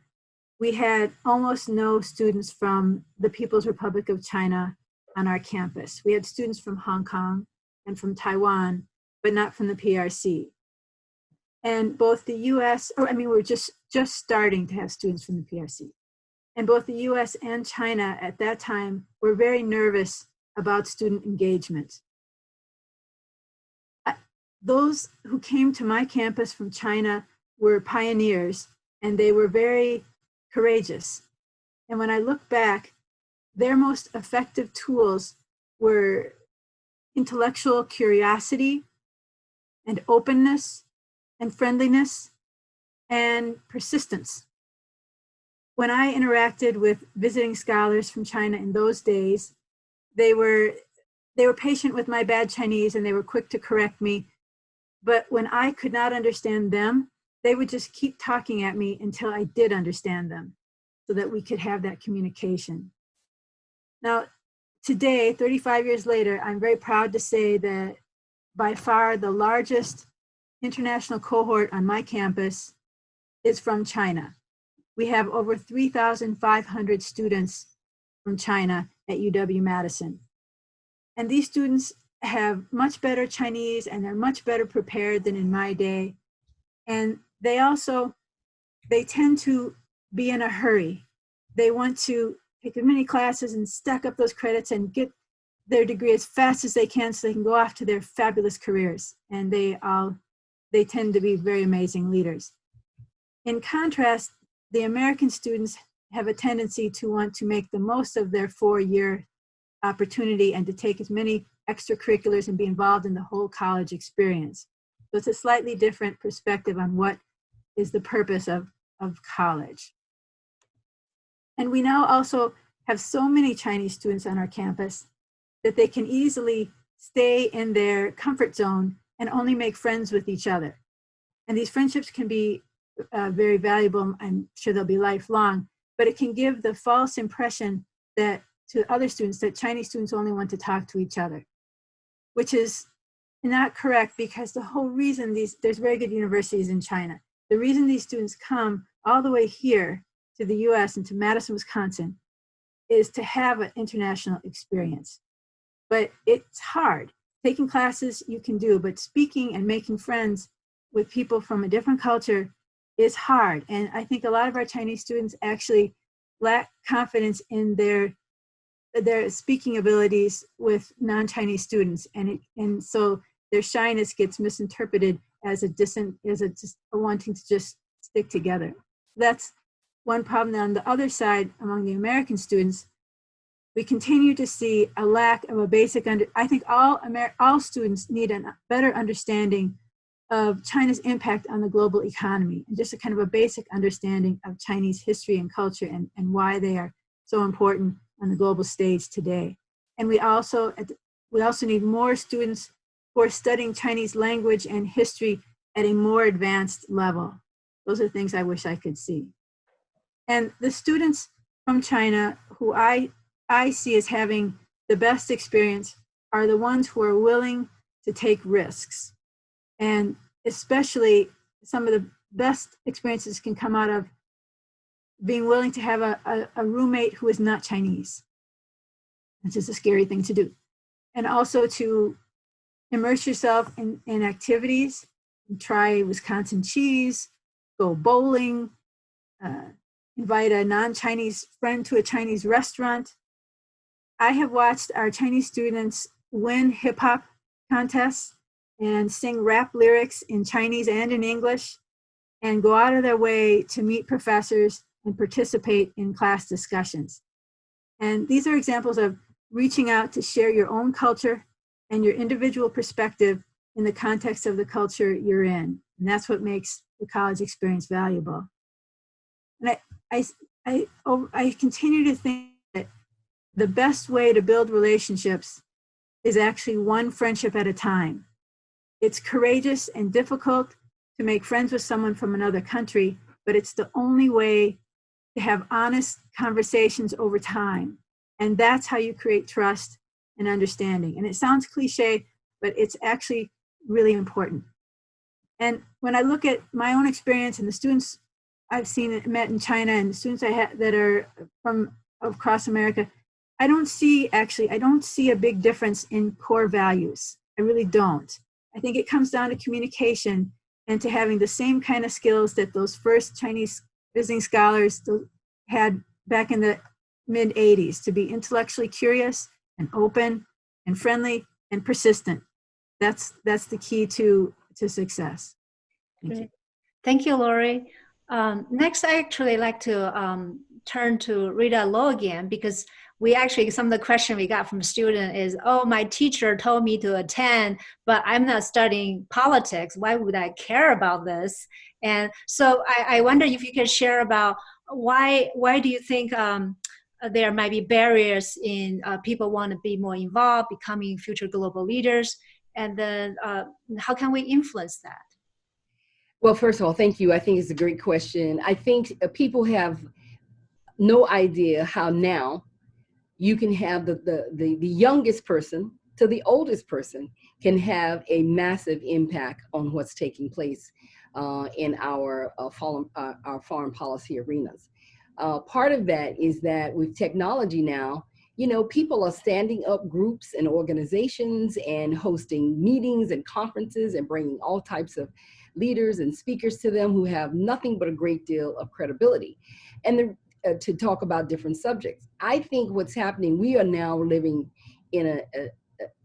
S6: we had almost no students from the People's Republic of China on our campus. We had students from Hong Kong and from Taiwan, but not from the PRC. And both the US, we're just starting to have students from the PRC. And both the US and China at that time were very nervous about student engagement. Those who came to my campus from China were pioneers, and they were very courageous. And when I look back, their most effective tools were intellectual curiosity and openness and friendliness and persistence. When I interacted with visiting scholars from China in those days, they were patient with my bad Chinese and they were quick to correct me. But when I could not understand them, they would just keep talking at me until I did understand them so that we could have that communication. Now, today, 35 years later, I'm very proud to say that by far the largest international cohort on my campus is from China. We have over 3,500 students from China at UW-Madison. And these students have much better Chinese and they're much better prepared than in my day. And they tend to be in a hurry. They want to take as many classes and stack up those credits and get their degree as fast as they can so they can go off to their fabulous careers. And they tend to be very amazing leaders. In contrast, the American students have a tendency to want to make the most of their 4-year opportunity and to take as many extracurriculars and be involved in the whole college experience. So it's a slightly different perspective on what is the purpose of college. And we now also have so many Chinese students on our campus that they can easily stay in their comfort zone and only make friends with each other. And these friendships can be very valuable. I'm sure they'll be lifelong, but it can give the false impression that to other students that Chinese students only want to talk to each other, which is not correct, because the whole reason there's very good universities in China. The reason these students come all the way here to the US and to Madison, Wisconsin is to have an international experience. But it's hard. Taking classes you can do, but speaking and making friends with people from a different culture is hard. And I think a lot of our Chinese students actually lack confidence in their speaking abilities with non-Chinese students. And so their shyness gets misinterpreted as just wanting to just stick together. That's one problem. On the other side, among the American students, we continue to see a lack of a basic I think all students need a better understanding of China's impact on the global economy, and just a kind of a basic understanding of Chinese history and culture and why they are so important on the global stage today. And we also need more students who are studying Chinese language and history at a more advanced level. Those are things I wish I could see. And the students from China who I see as having the best experience are the ones who are willing to take risks. And especially some of the best experiences can come out of being willing to have a roommate who is not Chinese, which is a scary thing to do. And also to immerse yourself in activities, try Wisconsin cheese, go bowling, invite a non-Chinese friend to a Chinese restaurant. I have watched our Chinese students win hip hop contests and sing rap lyrics in Chinese and in English, and go out of their way to meet professors and participate in class discussions. And these are examples of reaching out to share your own culture and your individual perspective in the context of the culture you're in. And that's what makes the college experience valuable. And I continue to think that the best way to build relationships is actually one friendship at a time. It's courageous and difficult to make friends with someone from another country, but it's the only way to have honest conversations over time. And that's how you create trust and understanding. And it sounds cliche, but it's actually really important. And when I look at my own experience and the students I've seen met in China and the students I had that are from across America, I don't see a big difference in core values. I really don't. I think it comes down to communication and to having the same kind of skills that those first Chinese visiting scholars had back in the mid 80s, to be intellectually curious and open and friendly and persistent. That's the key to success. Thank you.
S1: Thank you, Lori. Next, I actually like to turn to Rita Low again, because some of the question we got from a student is, oh, my teacher told me to attend, but I'm not studying politics. Why would I care about this? And so I wonder if you could share about why do you think there might be barriers in people want to be more involved, becoming future global leaders, and then how can we influence that?
S7: Well, first of all, thank you. I think it's a great question. I think people have no idea how now you can have the youngest person to the oldest person can have a massive impact on what's taking place in our foreign policy arenas. Part of that is that with technology now, people are standing up groups and organizations and hosting meetings and conferences and bringing all types of leaders and speakers to them who have nothing but a great deal of credibility, and to talk about different subjects. I think what's happening, we are now living in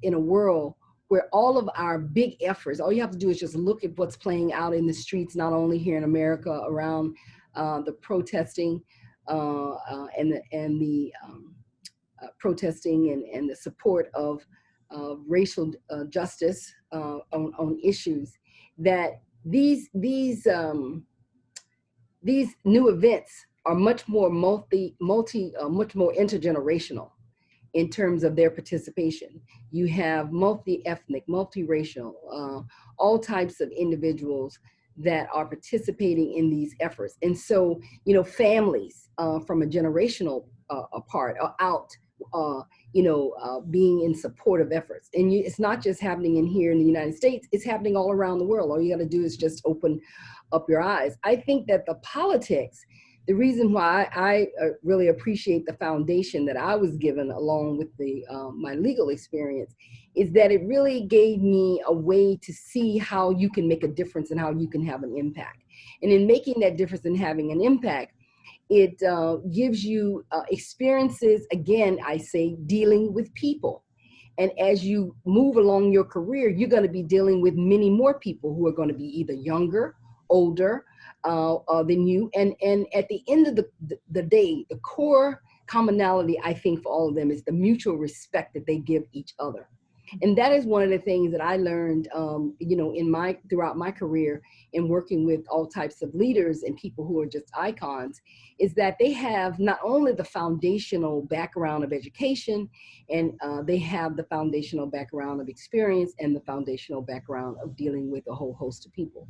S7: a world where all of our big efforts, all you have to do is just look at what's playing out in the streets, not only here in America around the protesting and the protesting and the support of racial justice on issues, that these new events are much more much more intergenerational in terms of their participation. You have multi-ethnic, multiracial, all types of individuals that are participating in these efforts. And so, families from a generational part are out, being in support of efforts. And it's not just happening here in the United States, it's happening all around the world. All you gotta do is just open up your eyes. I think that the politics, the reason why I really appreciate the foundation that I was given along with my legal experience, is that it really gave me a way to see how you can make a difference and how you can have an impact. And in making that difference and having an impact, it gives you experiences, again, I say, dealing with people. And as you move along your career, you're going to be dealing with many more people who are going to be either younger, older than you. And at the end of the day, the core commonality, I think, for all of them is the mutual respect that they give each other. And that is one of the things that I learned, throughout my career in working with all types of leaders and people who are just icons, is that they have not only the foundational background of education, and they have the foundational background of experience and the foundational background of dealing with a whole host of people.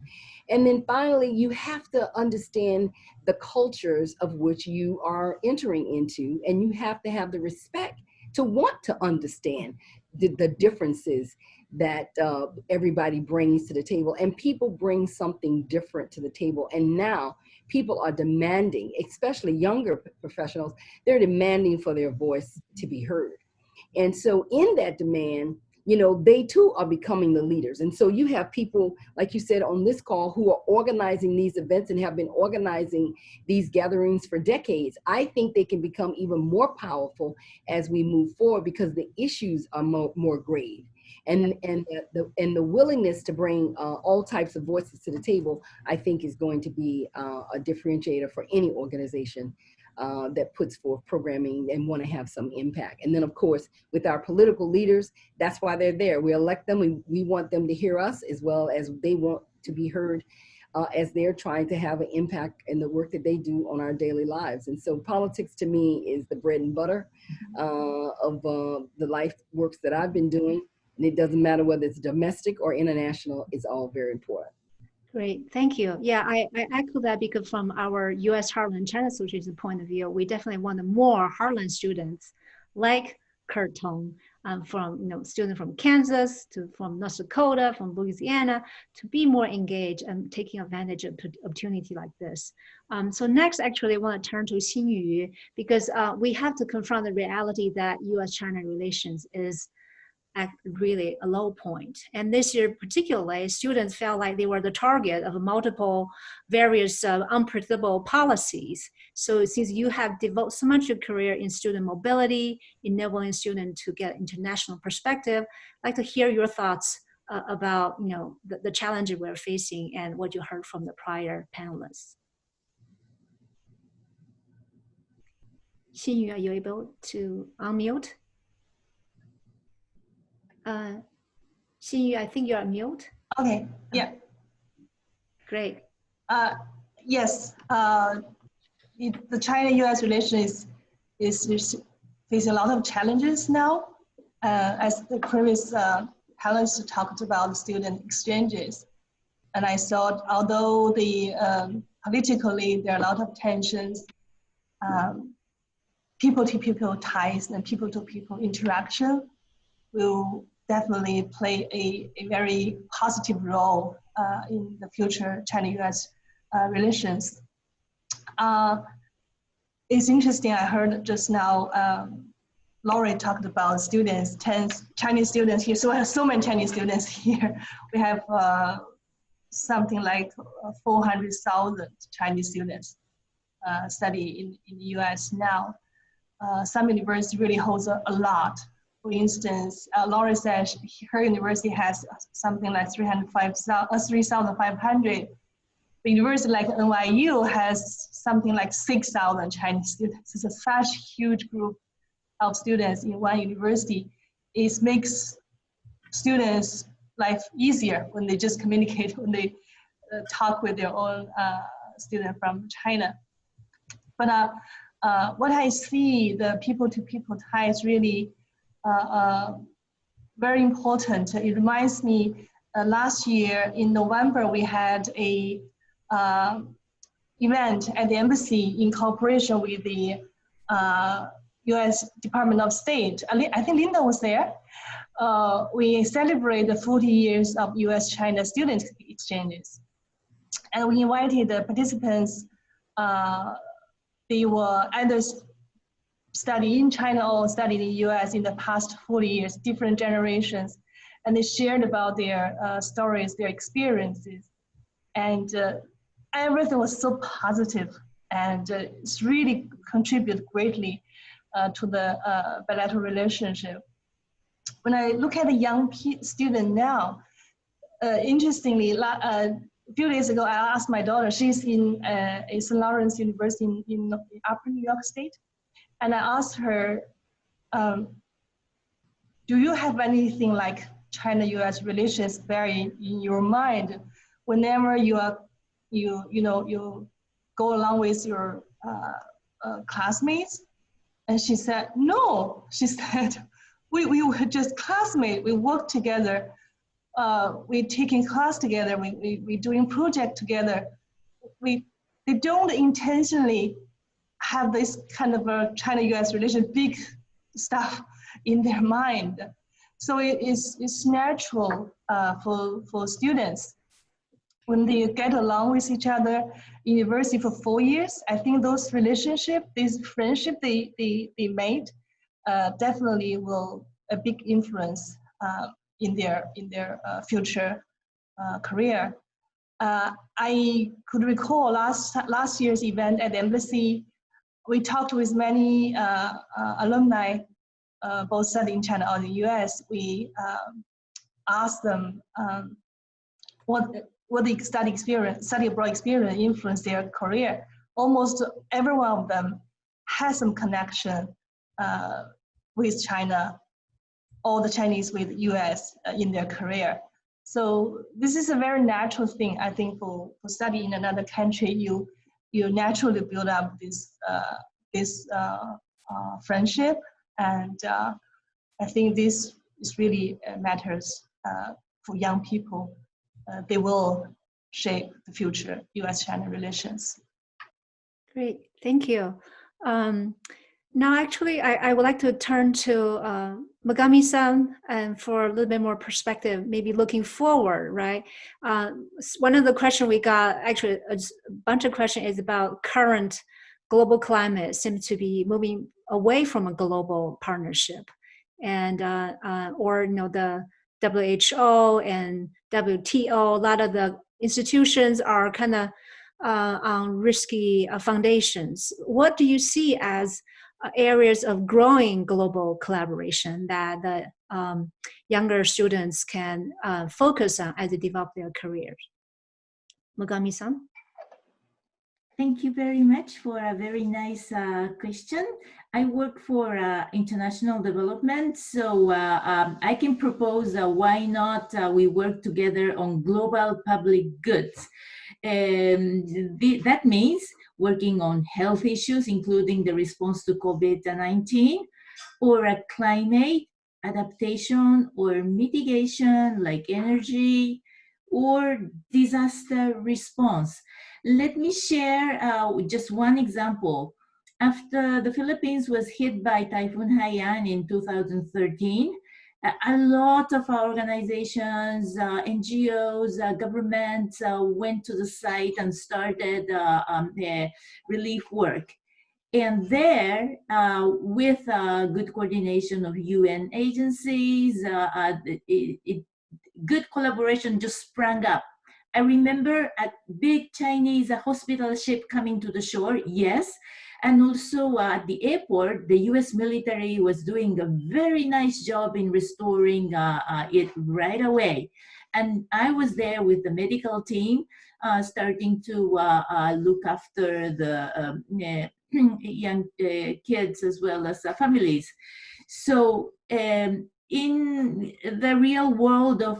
S7: And then finally, you have to understand the cultures of which you are entering into, and you have to have the respect to want to understand the differences that everybody brings to the table. And people bring something different to the table. And now people are demanding, especially younger professionals, they're demanding for their voice to be heard. And so in that demand, they too are becoming the leaders. And so you have people, like you said on this call, who are organizing these events and have been organizing these gatherings for decades. I think they can become even more powerful as we move forward, because the issues are more grave. And the willingness to bring all types of voices to the table, I think, is going to be a differentiator for any organization that puts forth programming and want to have some impact. And then, of course, with our political leaders, that's why they're there. We elect them. We want them to hear us as well as they want to be heard as they're trying to have an impact in the work that they do on our daily lives. And so politics to me is the bread and butter of the life works that I've been doing. And it doesn't matter whether it's domestic or international, it's all very important.
S1: Great, thank you. Yeah, I echo that because from our U.S. Heartland China Association point of view, we definitely want more Heartland students like Kurt Tong, from students from Kansas from North Dakota, from Louisiana, to be more engaged and taking advantage of opportunity like this. So next, actually, I want to turn to Xinyu because we have to confront the reality that U.S.-China relations is at really a low point. And this year particularly, students felt like they were the target of multiple various unpredictable policies. So since you have devoted so much of your career in student mobility, enabling students to get international perspective, I'd like to hear your thoughts about the challenges we're facing and what you heard from the prior panelists. Xinyu, are you able to unmute? Xinyu, I think you're on mute.
S8: Okay, yeah.
S1: Great.
S8: Yes, the China-US relation is facing a lot of challenges now. As the previous panelists talked about the student exchanges. And I thought, although politically there are a lot of tensions, people-to-people ties and people-to-people interaction will definitely play a very positive role in the future China-US relations. It's interesting, I heard just now, Laurie talked about students, 10 Chinese students here. So I have so many Chinese students here. We have something like 400,000 Chinese students study in the US now. Some universities really holds a lot. For instance, Laurie said her university has something like 3,500. The university like NYU has something like 6,000 Chinese students. It's a such huge group of students in one university. It makes students' life easier when they just communicate, when they talk with their own student from China. But what I see, the people-to-people ties really very important. It reminds me, last year in November, we had a event at the embassy in cooperation with the US Department of State. I think Linda was there. We celebrate the 40 years of US-China student exchanges. And we invited the participants, they were either study in China or study in the US in the past 40 years, different generations. And they shared about their stories, their experiences. And everything was so positive, and it's really contributed greatly to the bilateral relationship. When I look at the young student now, interestingly, a few days ago, I asked my daughter, she's in St. Lawrence University in Upper New York State. And I asked her, do you have anything like China-US relations buried in your mind whenever you go along with your classmates? And she said, no. She said, we were just classmates. We work together. We taking class together. We doing project together. They don't intentionally have this kind of a China-US relation, big stuff in their mind. So it's natural for students when they get along with each other in university for 4 years. I think those relationships, this friendship they made, definitely will a big influence in their future career. I could recall last year's event at the embassy. We talked with many alumni, both studying in China or the US. We asked them what the study abroad experience influenced their career. Almost every one of them has some connection with China, or the Chinese with US in their career. So this is a very natural thing, I think, for studying in another country. You naturally build up this friendship, and I think this is really matters for young people. They will shape the future U.S.-China relations.
S1: Great, thank you. Now, actually, I would like to turn to Mogami-san and for a little bit more perspective, maybe looking forward, right? One of the questions we got, actually a bunch of questions, is about current global climate seems to be moving away from a global partnership, and or the WHO and WTO, a lot of the institutions are kind of on risky foundations. What do you see as areas of growing global collaboration that the younger students can focus on as they develop their careers? Mogami-san?
S4: Thank you very much for a very nice question. I work for international development, so I can propose why not we work together on global public goods. That means working on health issues, including the response to COVID-19, or a climate adaptation or mitigation like energy, or disaster response. Let me share just one example. After the Philippines was hit by Typhoon Haiyan in 2013, a lot of our organizations, NGOs, governments went to the site and started relief work. And there, with good coordination of UN agencies, good collaboration just sprang up. I remember a big Chinese hospital ship coming to the shore, yes. And also at the airport, the US military was doing a very nice job in restoring it right away. And I was there with the medical team, starting to look after the young kids as well as families. So in the real world of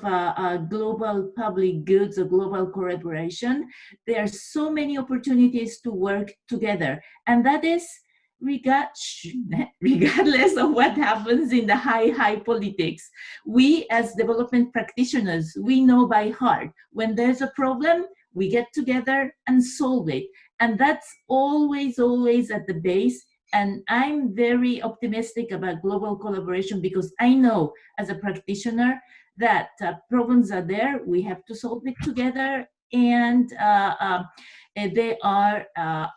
S4: global public goods or global collaboration, there are so many opportunities to work together. And that is regardless of what happens in the high politics. We as development practitioners, we know by heart, when there's a problem, we get together and solve it. And that's always at the base. And I'm very optimistic about global collaboration because I know as a practitioner that problems are there, we have to solve it together, and there are a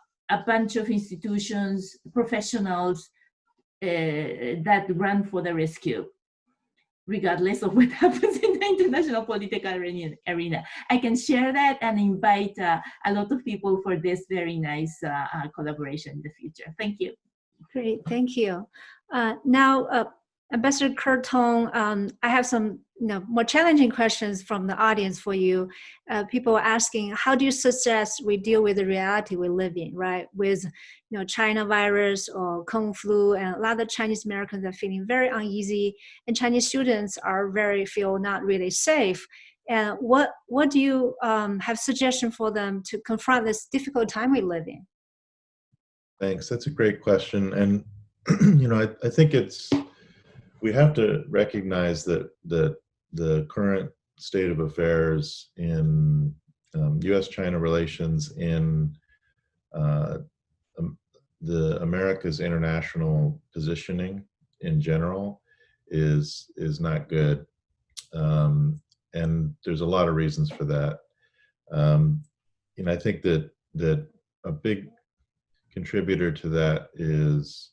S4: bunch of institutions, professionals that run for the rescue, regardless of what happens in the international political arena. I can share that and invite a lot of people for this very nice collaboration in the future. Thank you.
S1: Great, thank you. Now, Ambassador Kurt Tong, I have some more challenging questions from the audience for you. People are asking, how do you suggest we deal with the reality we live in, right? With China virus or Kung flu, and a lot of Chinese Americans are feeling very uneasy, and Chinese students are feel not really safe. And what do you have suggestion for them to confront this difficult time we live in?
S5: Thanks. That's a great question. And, I think we have to recognize that the current state of affairs in U.S.-China relations, in the America's international positioning in general is not good. And there's a lot of reasons for that. I think that a big contributor to that is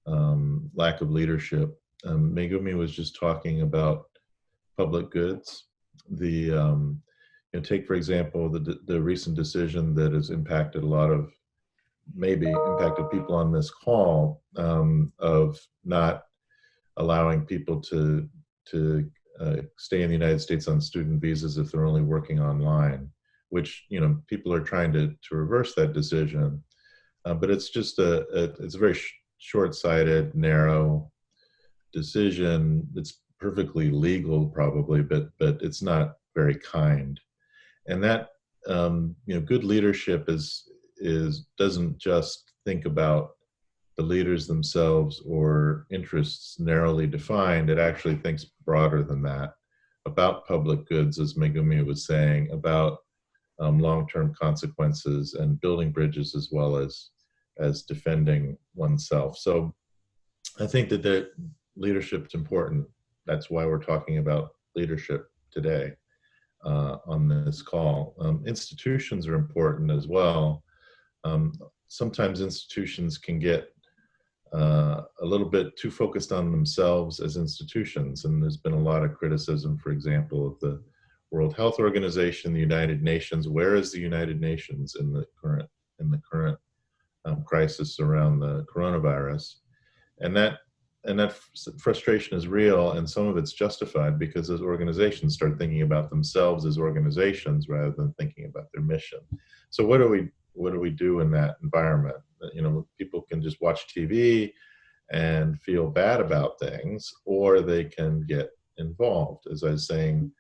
S5: lack of leadership. Megumi was just talking about public goods. Take for example the recent decision that has impacted impacted people on this call, of not allowing people to stay in the United States on student visas if they're only working online, which people are trying to reverse that decision. But it's just it's a very short-sighted, narrow decision. It's perfectly legal probably, but it's not very kind. And that, good leadership doesn't just think about the leaders themselves or interests narrowly defined. It actually thinks broader than that, about public goods, as Megumi was saying, about long-term consequences and building bridges, as well as defending oneself. So I think that the leadership is important. That's why we're talking about leadership today on this call. Institutions are important as well. Sometimes institutions can get a little bit too focused on themselves as institutions, and there's been a lot of criticism, for example, of the World Health Organization, the United Nations. Where is the United Nations in the current crisis around the coronavirus? And that frustration is real, and some of it's justified, because those organizations start thinking about themselves as organizations rather than thinking about their mission. So what do we do in that environment? People can just watch TV and feel bad about things, or they can get involved. As I was saying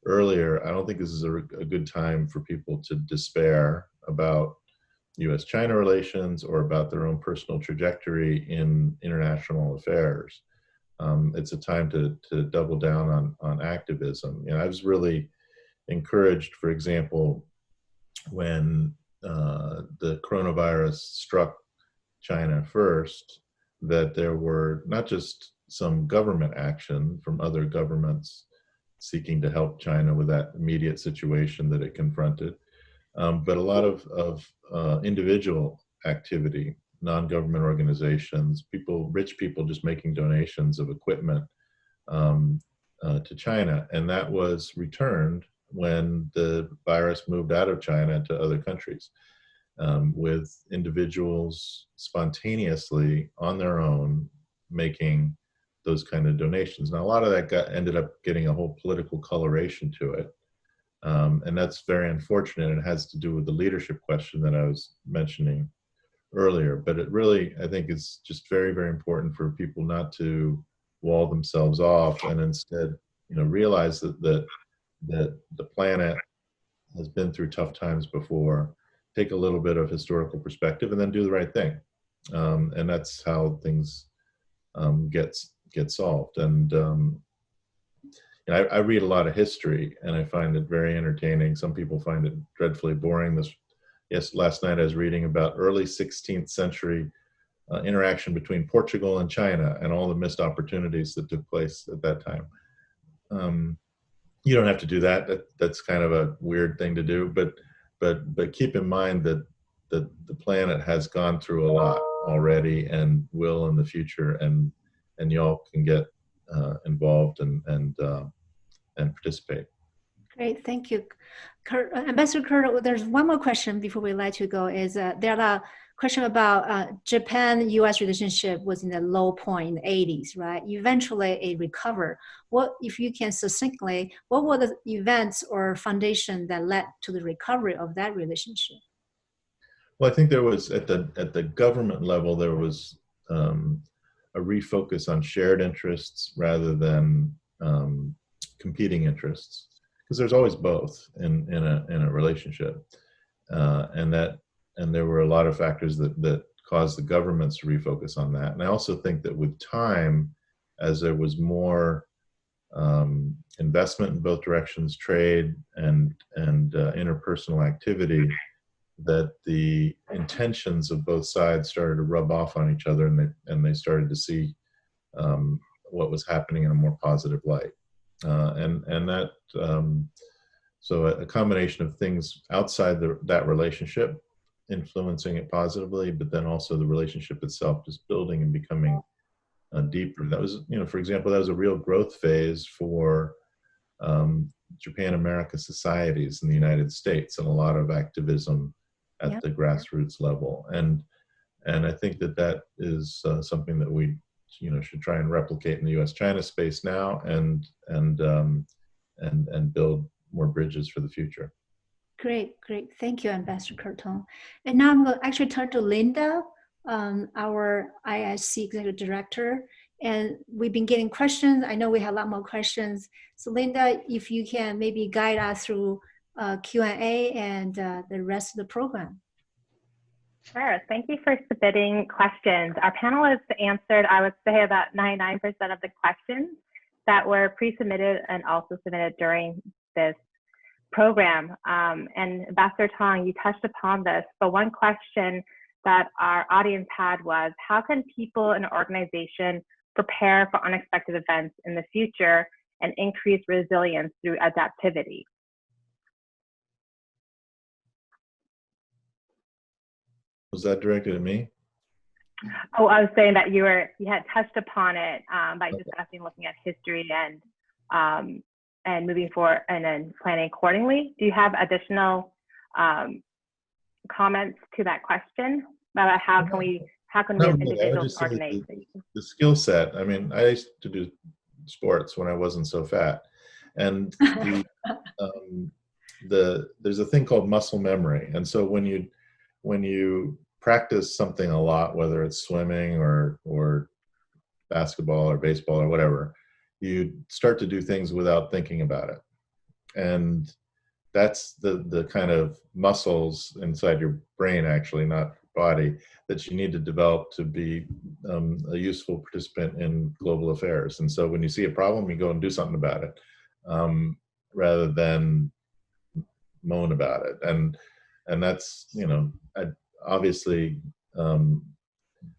S5: earlier, I don't think this is a good time for people to despair about US-China relations or about their own personal trajectory in international affairs. It's a time to double down on activism. I was really encouraged, for example, when the coronavirus struck China first, that there were not just some government action from other governments seeking to help China with that immediate situation that it confronted, but a lot of individual activity, non-government organizations, rich people just making donations of equipment to China. And that was returned when the virus moved out of China to other countries, with individuals spontaneously on their own making those kind of donations. Now, a lot of that ended up getting a whole political coloration to it. And that's very unfortunate. It has to do with the leadership question that I was mentioning earlier. But it really, I think, is just very, very important for people not to wall themselves off, and instead, realize that the planet has been through tough times before. Take a little bit of historical perspective, and then do the right thing. And that's how things get solved. And I read a lot of history, and I find it very entertaining. Some people find it dreadfully boring. Last night I was reading about early 16th century interaction between Portugal and China, and all the missed opportunities that took place at that time. You don't have to do that. That's kind of a weird thing to do, but keep in mind that the planet has gone through a lot already, and will in the future, and y'all can get involved and participate.
S1: Great, thank you. Kurt, Ambassador Kurt, there's one more question before we let you go. Is there are a question about Japan-U.S. relationship was in the low point in the 80s, right? Eventually it recovered. What, if you can succinctly, what were the events or foundation that led to the recovery of that relationship?
S5: Well, I think there was, at the government level, there was a refocus on shared interests rather than competing interests, because there's always both in a relationship, and there were a lot of factors that caused the governments to refocus on that. And I also think that with time, as there was more investment in both directions, trade and interpersonal activity, that the intentions of both sides started to rub off on each other, and they started to see what was happening in a more positive light. So a combination of things outside that relationship influencing it positively, but then also the relationship itself just building and becoming deeper. That was, for example, that was a real growth phase for Japan-America societies in the United States, and a lot of activism at the grassroots level. And I think that is something that we should try and replicate in the U.S.-China space now, and build more bridges for the future.
S1: Great. Thank you, Ambassador Curtin. And now I'm going to actually turn to Linda, our ISC Executive Director. And we've been getting questions. I know we have a lot more questions. So Linda, if you can maybe guide us through Q&A and the rest of the program.
S2: Sure. Thank you for submitting questions. Our panelists answered, I would say, about 99% of the questions that were pre-submitted and also submitted during this program. And Ambassador Tong, you touched upon this, but one question that our audience had was, how can people in an organization prepare for unexpected events in the future and increase resilience through adaptivity?
S5: Was that directed at me?
S2: Oh, I was saying that you had touched upon it by discussing, looking at history and moving forward and then planning accordingly. Do you have additional comments to that question about how can we as individuals organize?
S5: The skill set. I mean, I used to do sports when I wasn't so fat, and there's a thing called muscle memory, and so when you practice something a lot, whether it's swimming or basketball or baseball or whatever, you start to do things without thinking about it. And that's the kind of muscles inside your brain, actually, not body, that you need to develop to be a useful participant in global affairs. And so when you see a problem, you go and do something about it, rather than moan about it. And that's, obviously,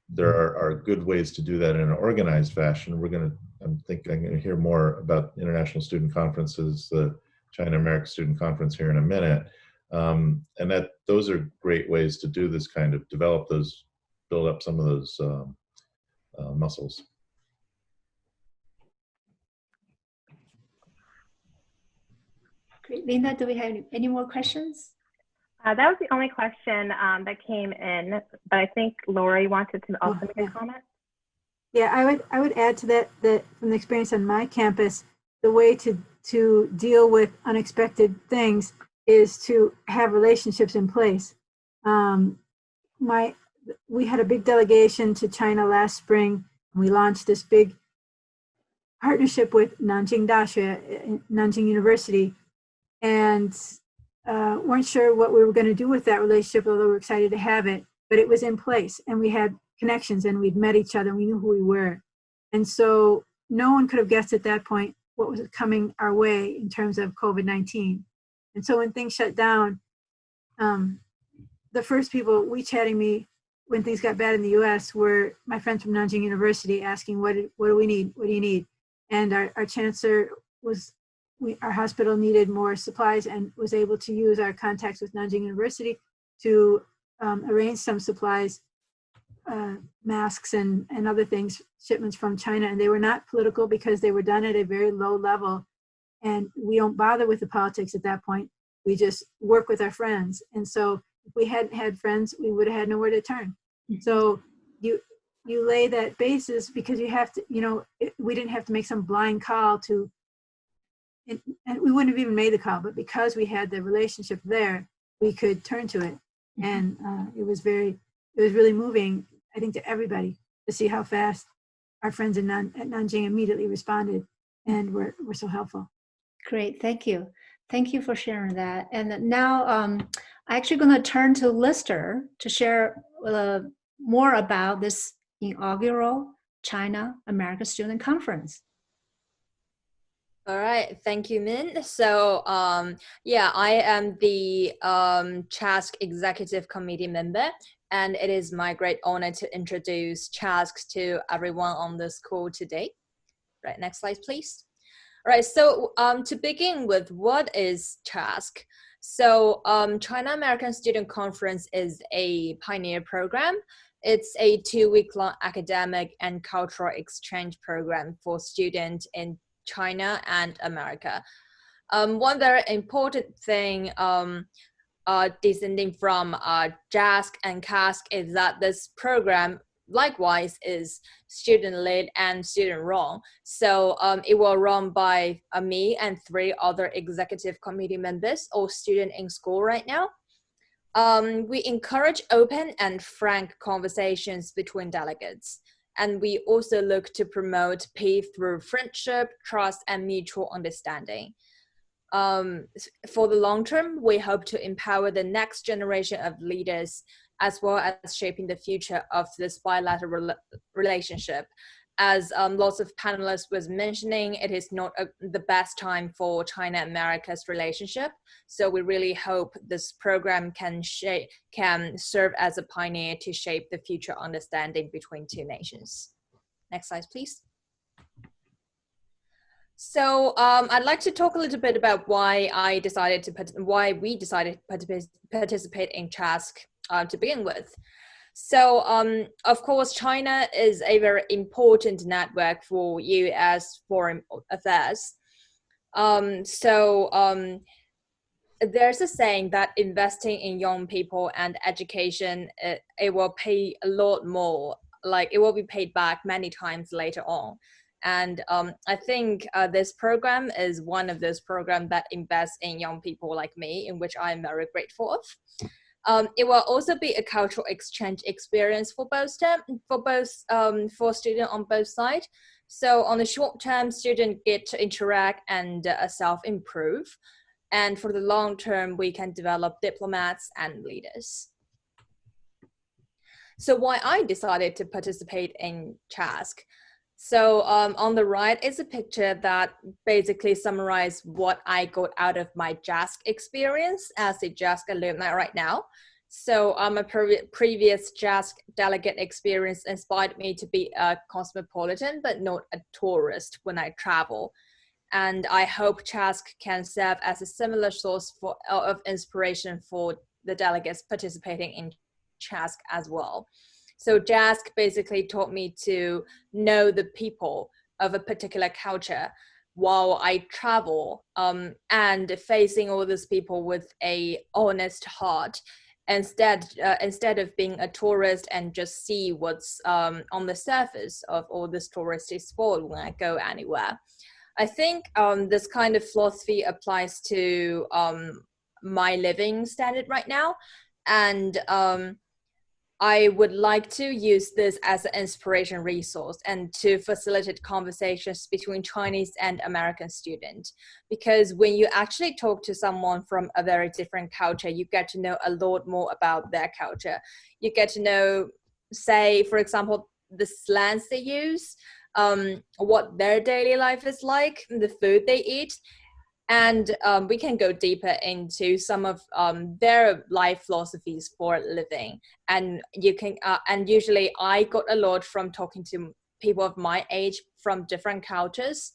S5: there are good ways to do that in an organized fashion. I'm going to hear more about international student conferences, the China America Student Conference here in a minute. And those are great ways to do this kind of, build up some of those muscles.
S1: Great. Linda, do we have any more questions?
S2: That was the only question that came in, but I think Lori wanted to also make a comment.
S6: Yeah, I would add to that from the experience on my campus, the way to deal with unexpected things is to have relationships in place. We had a big delegation to China last spring. We launched this big partnership with Nanjing University, and weren't sure what we were going to do with that relationship, although we were excited to have it. But it was in place, and we had connections, and we'd met each other, and we knew who we were. And so no one could have guessed at that point what was coming our way in terms of COVID-19. And so when things shut down, the first people WeChatting me when things got bad in the US were my friends from Nanjing University asking, what do we need? What do you need? And our chancellor our hospital needed more supplies and was able to use our contacts with Nanjing University to arrange some supplies, masks and other things, shipments from China. And they were not political because they were done at a very low level. And we don't bother with the politics at that point. We just work with our friends. And so if we hadn't had friends, we would have had nowhere to turn. So you lay that basis because you have to, we didn't have to make some blind call and we wouldn't have even made the call, but because we had the relationship there, we could turn to it. And it was really moving, I think, to everybody to see how fast our friends at Nanjing immediately responded and were so helpful.
S1: Great, thank you. Thank you for sharing that. And now I'm actually going to turn to Lister to share more about this inaugural China America Student Conference.
S9: All right, thank you, Min. So yeah, I am the CHASC Executive Committee member, and it is my great honor to introduce CHASC to everyone on this call today. Right, next slide, please. All right, so to begin with, what is CHASC? So China American Student Conference is a pioneer program. It's a 2-week-long academic and cultural exchange program for students in China and America. One very important thing descending from JASC and CASC is that this program likewise is student-led and student-run. So it will run by me and 3 other executive committee members, all students in school right now. We encourage open and frank conversations between delegates. And we also look to promote peace through friendship, trust, and mutual understanding. For the long term, we hope to empower the next generation of leaders, as well as shaping the future of this bilateral relationship. As lots of panelists was mentioning, it is not the best time for China-America's relationship. So we really hope this program can serve as a pioneer to shape the future understanding between two nations. Next slide, please. So I'd like to talk a little bit about why we decided to participate in CHASC to begin with. So, of course, China is a very important network for U.S. foreign affairs. There's a saying that investing in young people and education, it will pay a lot more, like it will be paid back many times later on. And I think this program is one of those programs that invests in young people like me, in which I'm very grateful of. It will also be a cultural exchange experience for students on both sides. So on the short term, students get to interact and self-improve. And for the long term, we can develop diplomats and leaders. So why I decided to participate in CHASC. So on the right is a picture that basically summarizes what I got out of my JASC experience as a JASC alumni right now. So my previous JASC delegate experience inspired me to be a cosmopolitan, but not a tourist when I travel. And I hope CHASC can serve as a similar source of inspiration for the delegates participating in CHASC as well. So JASC basically taught me to know the people of a particular culture while I travel, and facing all these people with a honest heart, instead of being a tourist and just see what's on the surface of all this touristy spot when I go anywhere. I think this kind of philosophy applies to my living standard right now, and I would like to use this as an inspiration resource and to facilitate conversations between Chinese and American students. Because when you actually talk to someone from a very different culture, you get to know a lot more about their culture. You get to know, say, for example, the slangs they use, what their daily life is like, the food they eat. And we can go deeper into some of their life philosophies for living. And you can, and usually I got a lot from talking to people of my age from different cultures.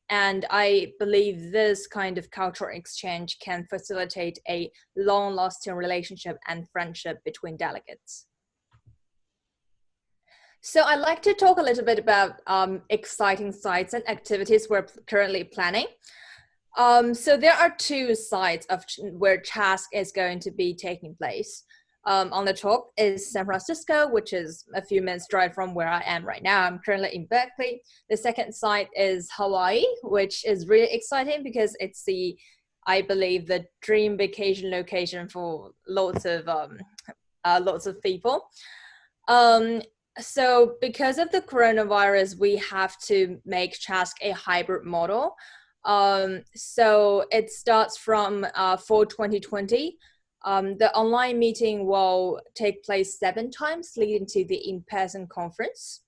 S9: And I believe this kind of cultural exchange can facilitate a long-lasting relationship and friendship between delegates. So I'd like to talk a little bit about exciting sites and activities we're currently planning. So there are two sites of where CHASC is going to be taking place. On the top is San Francisco, which is a few minutes drive from where I am right now. I'm currently in Berkeley. The second site is Hawaii, which is really exciting because it's I believe, the dream vacation location for lots of people. So because of the coronavirus, we have to make CHASC a hybrid model. So it starts from fall 2020. The online meeting will take place 7 times, leading to the in-person conference.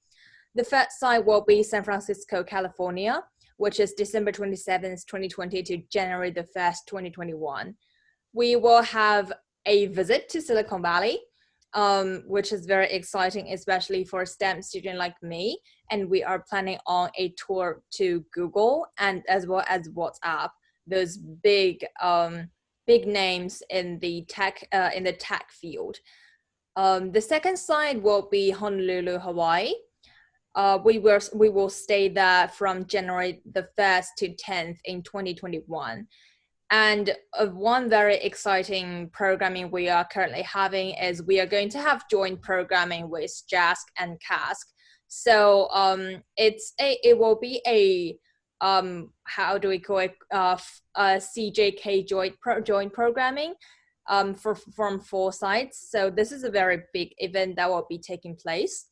S9: The first site will be San Francisco, California, which is December 27th, 2020 to January the 1st, 2021. We will have a visit to Silicon Valley, which is very exciting, especially for a STEM student like me. And we are planning on a tour to Google and as well as WhatsApp, those big names in the tech field. The second site will be Honolulu, Hawaii. We will stay there from January the 1st to 10th in 2021. And one very exciting programming we are currently having is we are going to have joint programming with JASC and CASC. So it will be a how do we call it, CJK joint programming from 4 sites. So this is a very big event that will be taking place.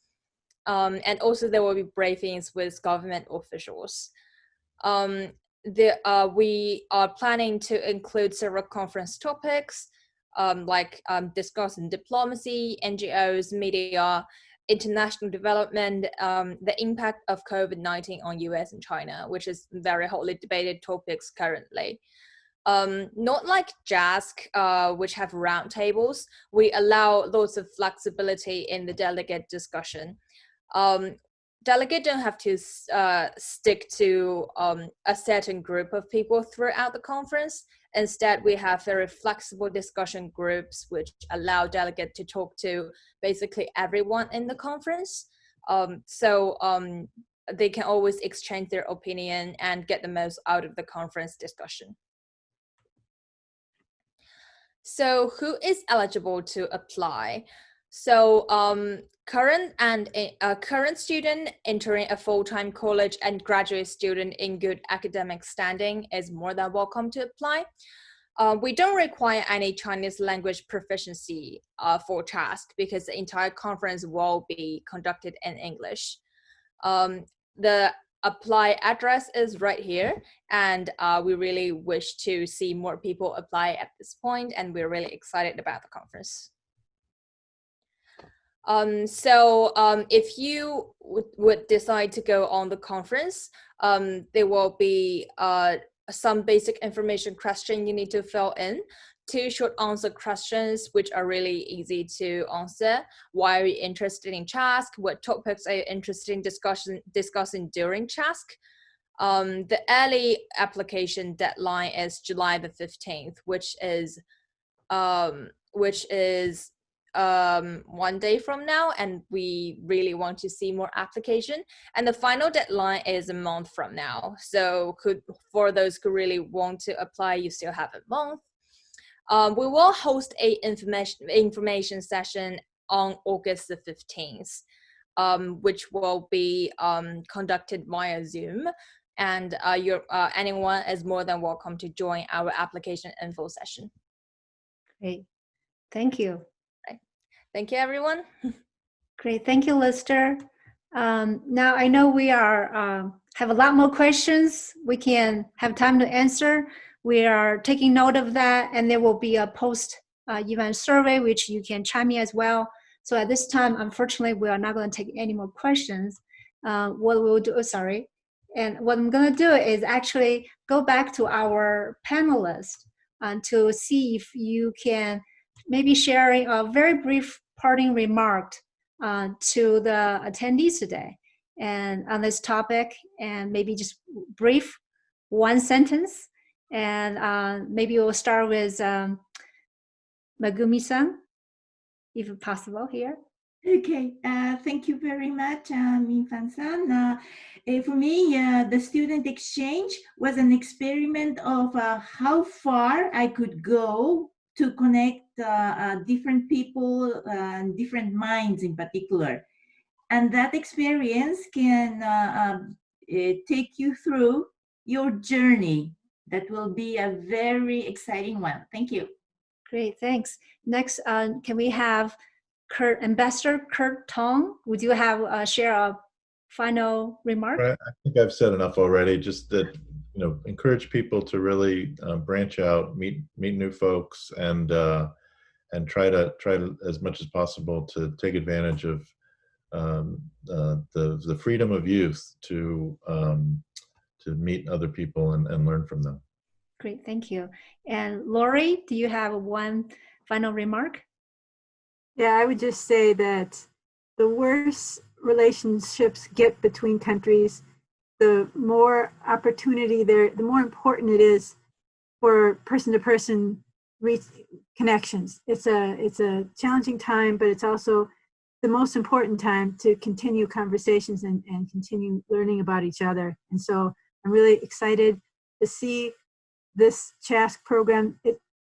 S9: And also there will be briefings with government officials. We are planning to include several conference topics, like discussing diplomacy, NGOs, media, international development, the impact of COVID-19 on US and China, which is very hotly debated topics currently. Not like JASC, which have roundtables, we allow lots of flexibility in the delegate discussion. Delegates don't have to stick to a certain group of people throughout the conference. Instead, we have very flexible discussion groups which allow delegates to talk to basically everyone in the conference. So they can always exchange their opinion and get the most out of the conference discussion. So who is eligible to apply? So current student entering a full-time college and graduate student in good academic standing is more than welcome to apply. We don't require any Chinese language proficiency for task because the entire conference will be conducted in English. The apply address is right here, and we really wish to see more people apply at this point, and we're really excited about the conference. If you would decide to go on the conference, there will be some basic information question you need to fill in. 2 short answer questions, which are really easy to answer. Why are you interested in CHASC? What topics are you interested in discussing during CHASC? The early application deadline is July the 15th, which is 1 day from now, and we really want to see more application. And the final deadline is a month from now. So for those who really want to apply, you still have a month. We will host a information session on August the 15th, which will be conducted via Zoom. And anyone is more than welcome to join our application info session.
S1: Great, thank you.
S9: Thank you, everyone.
S1: Great, thank you, Lister. Now I know we are have a lot more questions. We can have time to answer. We are taking note of that, and there will be a post-event survey which you can chime in as well. So at this time, unfortunately, we are not going to take any more questions. What we'll do, and what I'm going to do is actually go back to our panelists to see if you can maybe sharing a very brief parting remark to the attendees today and on this topic, and maybe just brief 1 sentence. And maybe we'll start with Megumi-san, if possible here.
S4: Okay, thank you very much, Min-fan-san. For me, the student exchange was an experiment of how far I could go to connect different people and different minds in particular. And that experience can take you through your journey. That will be a very exciting one. Thank you.
S1: Great, thanks. Next, can we have Ambassador Kurt Tong? Would you have share a final remark?
S5: I think I've said enough already. Just that, encourage people to really branch out, meet new folks, and try to as much as possible to take advantage of the freedom of youth to meet other people and learn from them.
S1: Great, thank you. And Lori, do you have 1 final remark?
S6: Yeah, I would just say that the worse relationships get between countries, the more opportunity there, the more important it is for person-to-person connections. It's a challenging time, but it's also the most important time to continue conversations and continue learning about each other. And so I'm really excited to see this CHASC program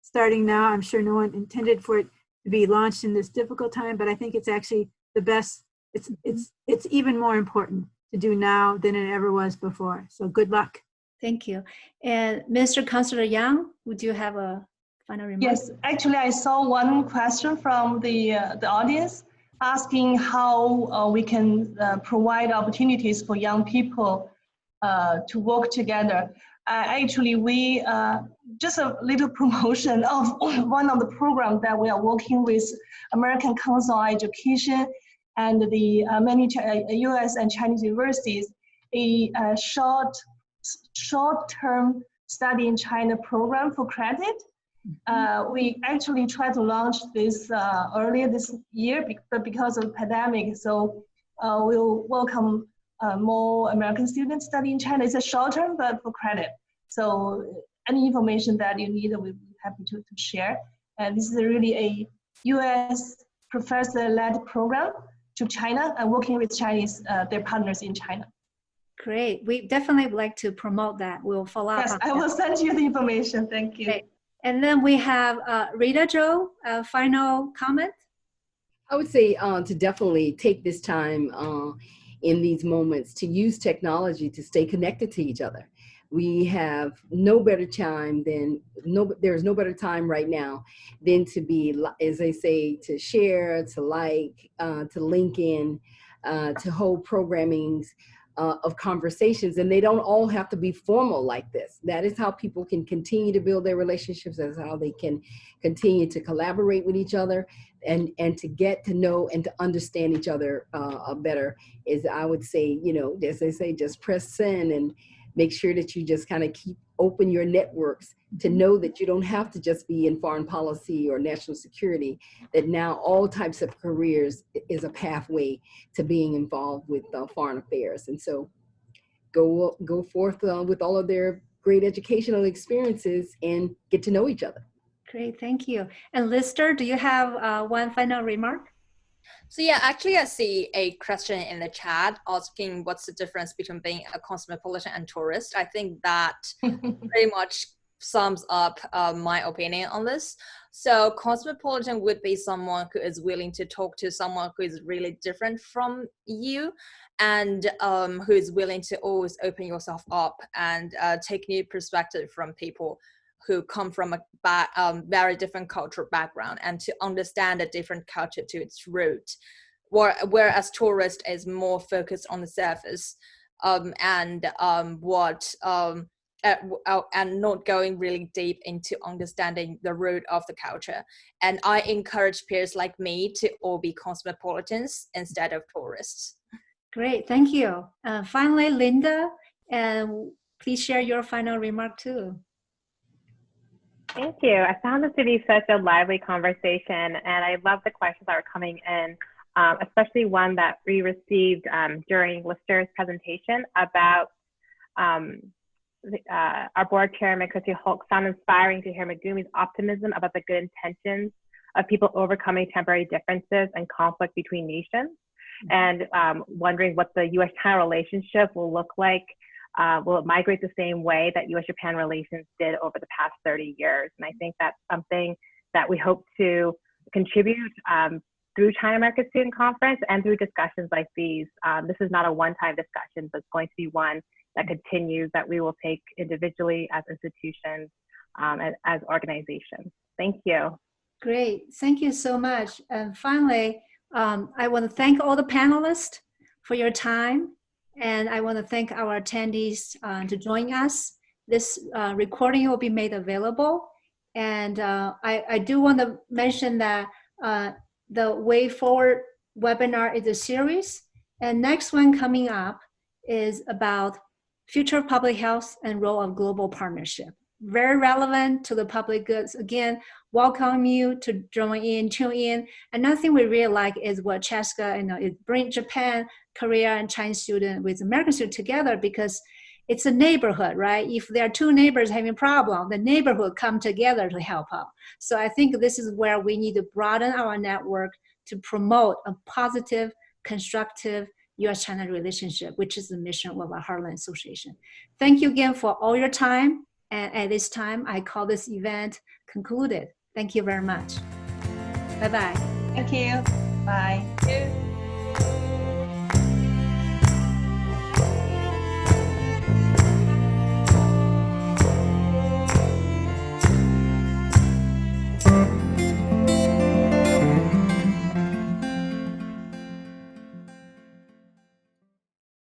S6: starting now. I'm sure no one intended for it to be launched in this difficult time, but I think it's actually the best. It's even more important to do now than it ever was before. So good luck.
S1: Thank you. And Mr. Councillor Yang, would you have a final remark?
S8: Yes, actually I saw one question from the audience. asking how we can provide opportunities for young people to work together. Actually, we just a little promotion of one of the programs that we are working with American Council on Education and the many US and Chinese universities, a short-term study in China program for credit. We actually tried to launch this earlier this year, but because of the pandemic, so we'll welcome more American students studying in China. It's a short term, but for credit. So any information that you need, we'll be happy to share. And this is really a US professor-led program to China and working with Chinese, their partners in China.
S1: Great. We definitely would like to promote that. We'll follow up.
S8: Yes, I will send you the information. Thank you.
S1: Great. And then we have Rita Jo, final comment.
S7: I would say to definitely take this time in these moments to use technology to stay connected to each other. We have no better time than, there's no better time right now than to be, as they say, to share, to like, to link in, to hold programmings of conversations, and they don't all have to be formal like this. That is how people can continue to build their relationships. That's how they can continue to collaborate with each other and to get to know and to understand each other better. Is, I would say, you know, as they say, just press send and make sure that you just kind of keep open your networks to know that you don't have to just be in foreign policy or national security, that now all types of careers is a pathway to being involved with foreign affairs. And so go forth with all of their great educational experiences and get to know each other.
S1: Great, thank you. And Lister, do you have one final remark?
S9: So yeah, actually I see a question in the chat asking what's the difference between being a cosmopolitan and tourist. I think that pretty much sums up my opinion on this. So cosmopolitan would be someone who is willing to talk to someone who is really different from you, and who is willing to always open yourself up and take new perspective from people who come from a very different cultural background, and to understand a different culture to its root. Whereas tourist is more focused on the surface and not going really deep into understanding the root of the culture. And I encourage peers like me to all be cosmopolitans instead of tourists.
S1: Great, thank you. Finally, Linda, please share your final remark too.
S2: Thank you. I found this to be such a lively conversation, and I love the questions that are coming in, especially one that we received during Lister's presentation about our board chairman, Chrissy Hulk. Found inspiring to hear Megumi's optimism about the good intentions of people overcoming temporary differences and conflict between nations, and wondering what the U.S.-China relationship will look like. Will it migrate the same way that U.S.-Japan relations did over the past 30 years? And I think that's something that we hope to contribute through China-America Student Conference and through discussions like these. This is not a one-time discussion, but it's going to be one that continues, that we will take individually as institutions, as organizations. Thank you.
S1: Great, thank you so much. And finally, I want to thank all the panelists for your time. And I want to thank our attendees to join us. This recording will be made available. And I do want to mention that the Way Forward webinar is a series. And next one coming up is about future of public health and role of global partnership. Very relevant to the public goods. Again, welcome you to join in, tune in. Another thing we really like is what Chaska, it brings Japan, Korea, and Chinese student with American student together, because it's a neighborhood, right? If there are two neighbors having a problem, the neighborhood come together to help out. So I think this is where we need to broaden our network to promote a positive, constructive U.S.-China relationship, which is the mission of our Heartland Association. Thank you again for all your time. And at this time, I call this event concluded. Thank you very much. Bye-bye.
S8: Thank you. Bye.
S9: Thank you.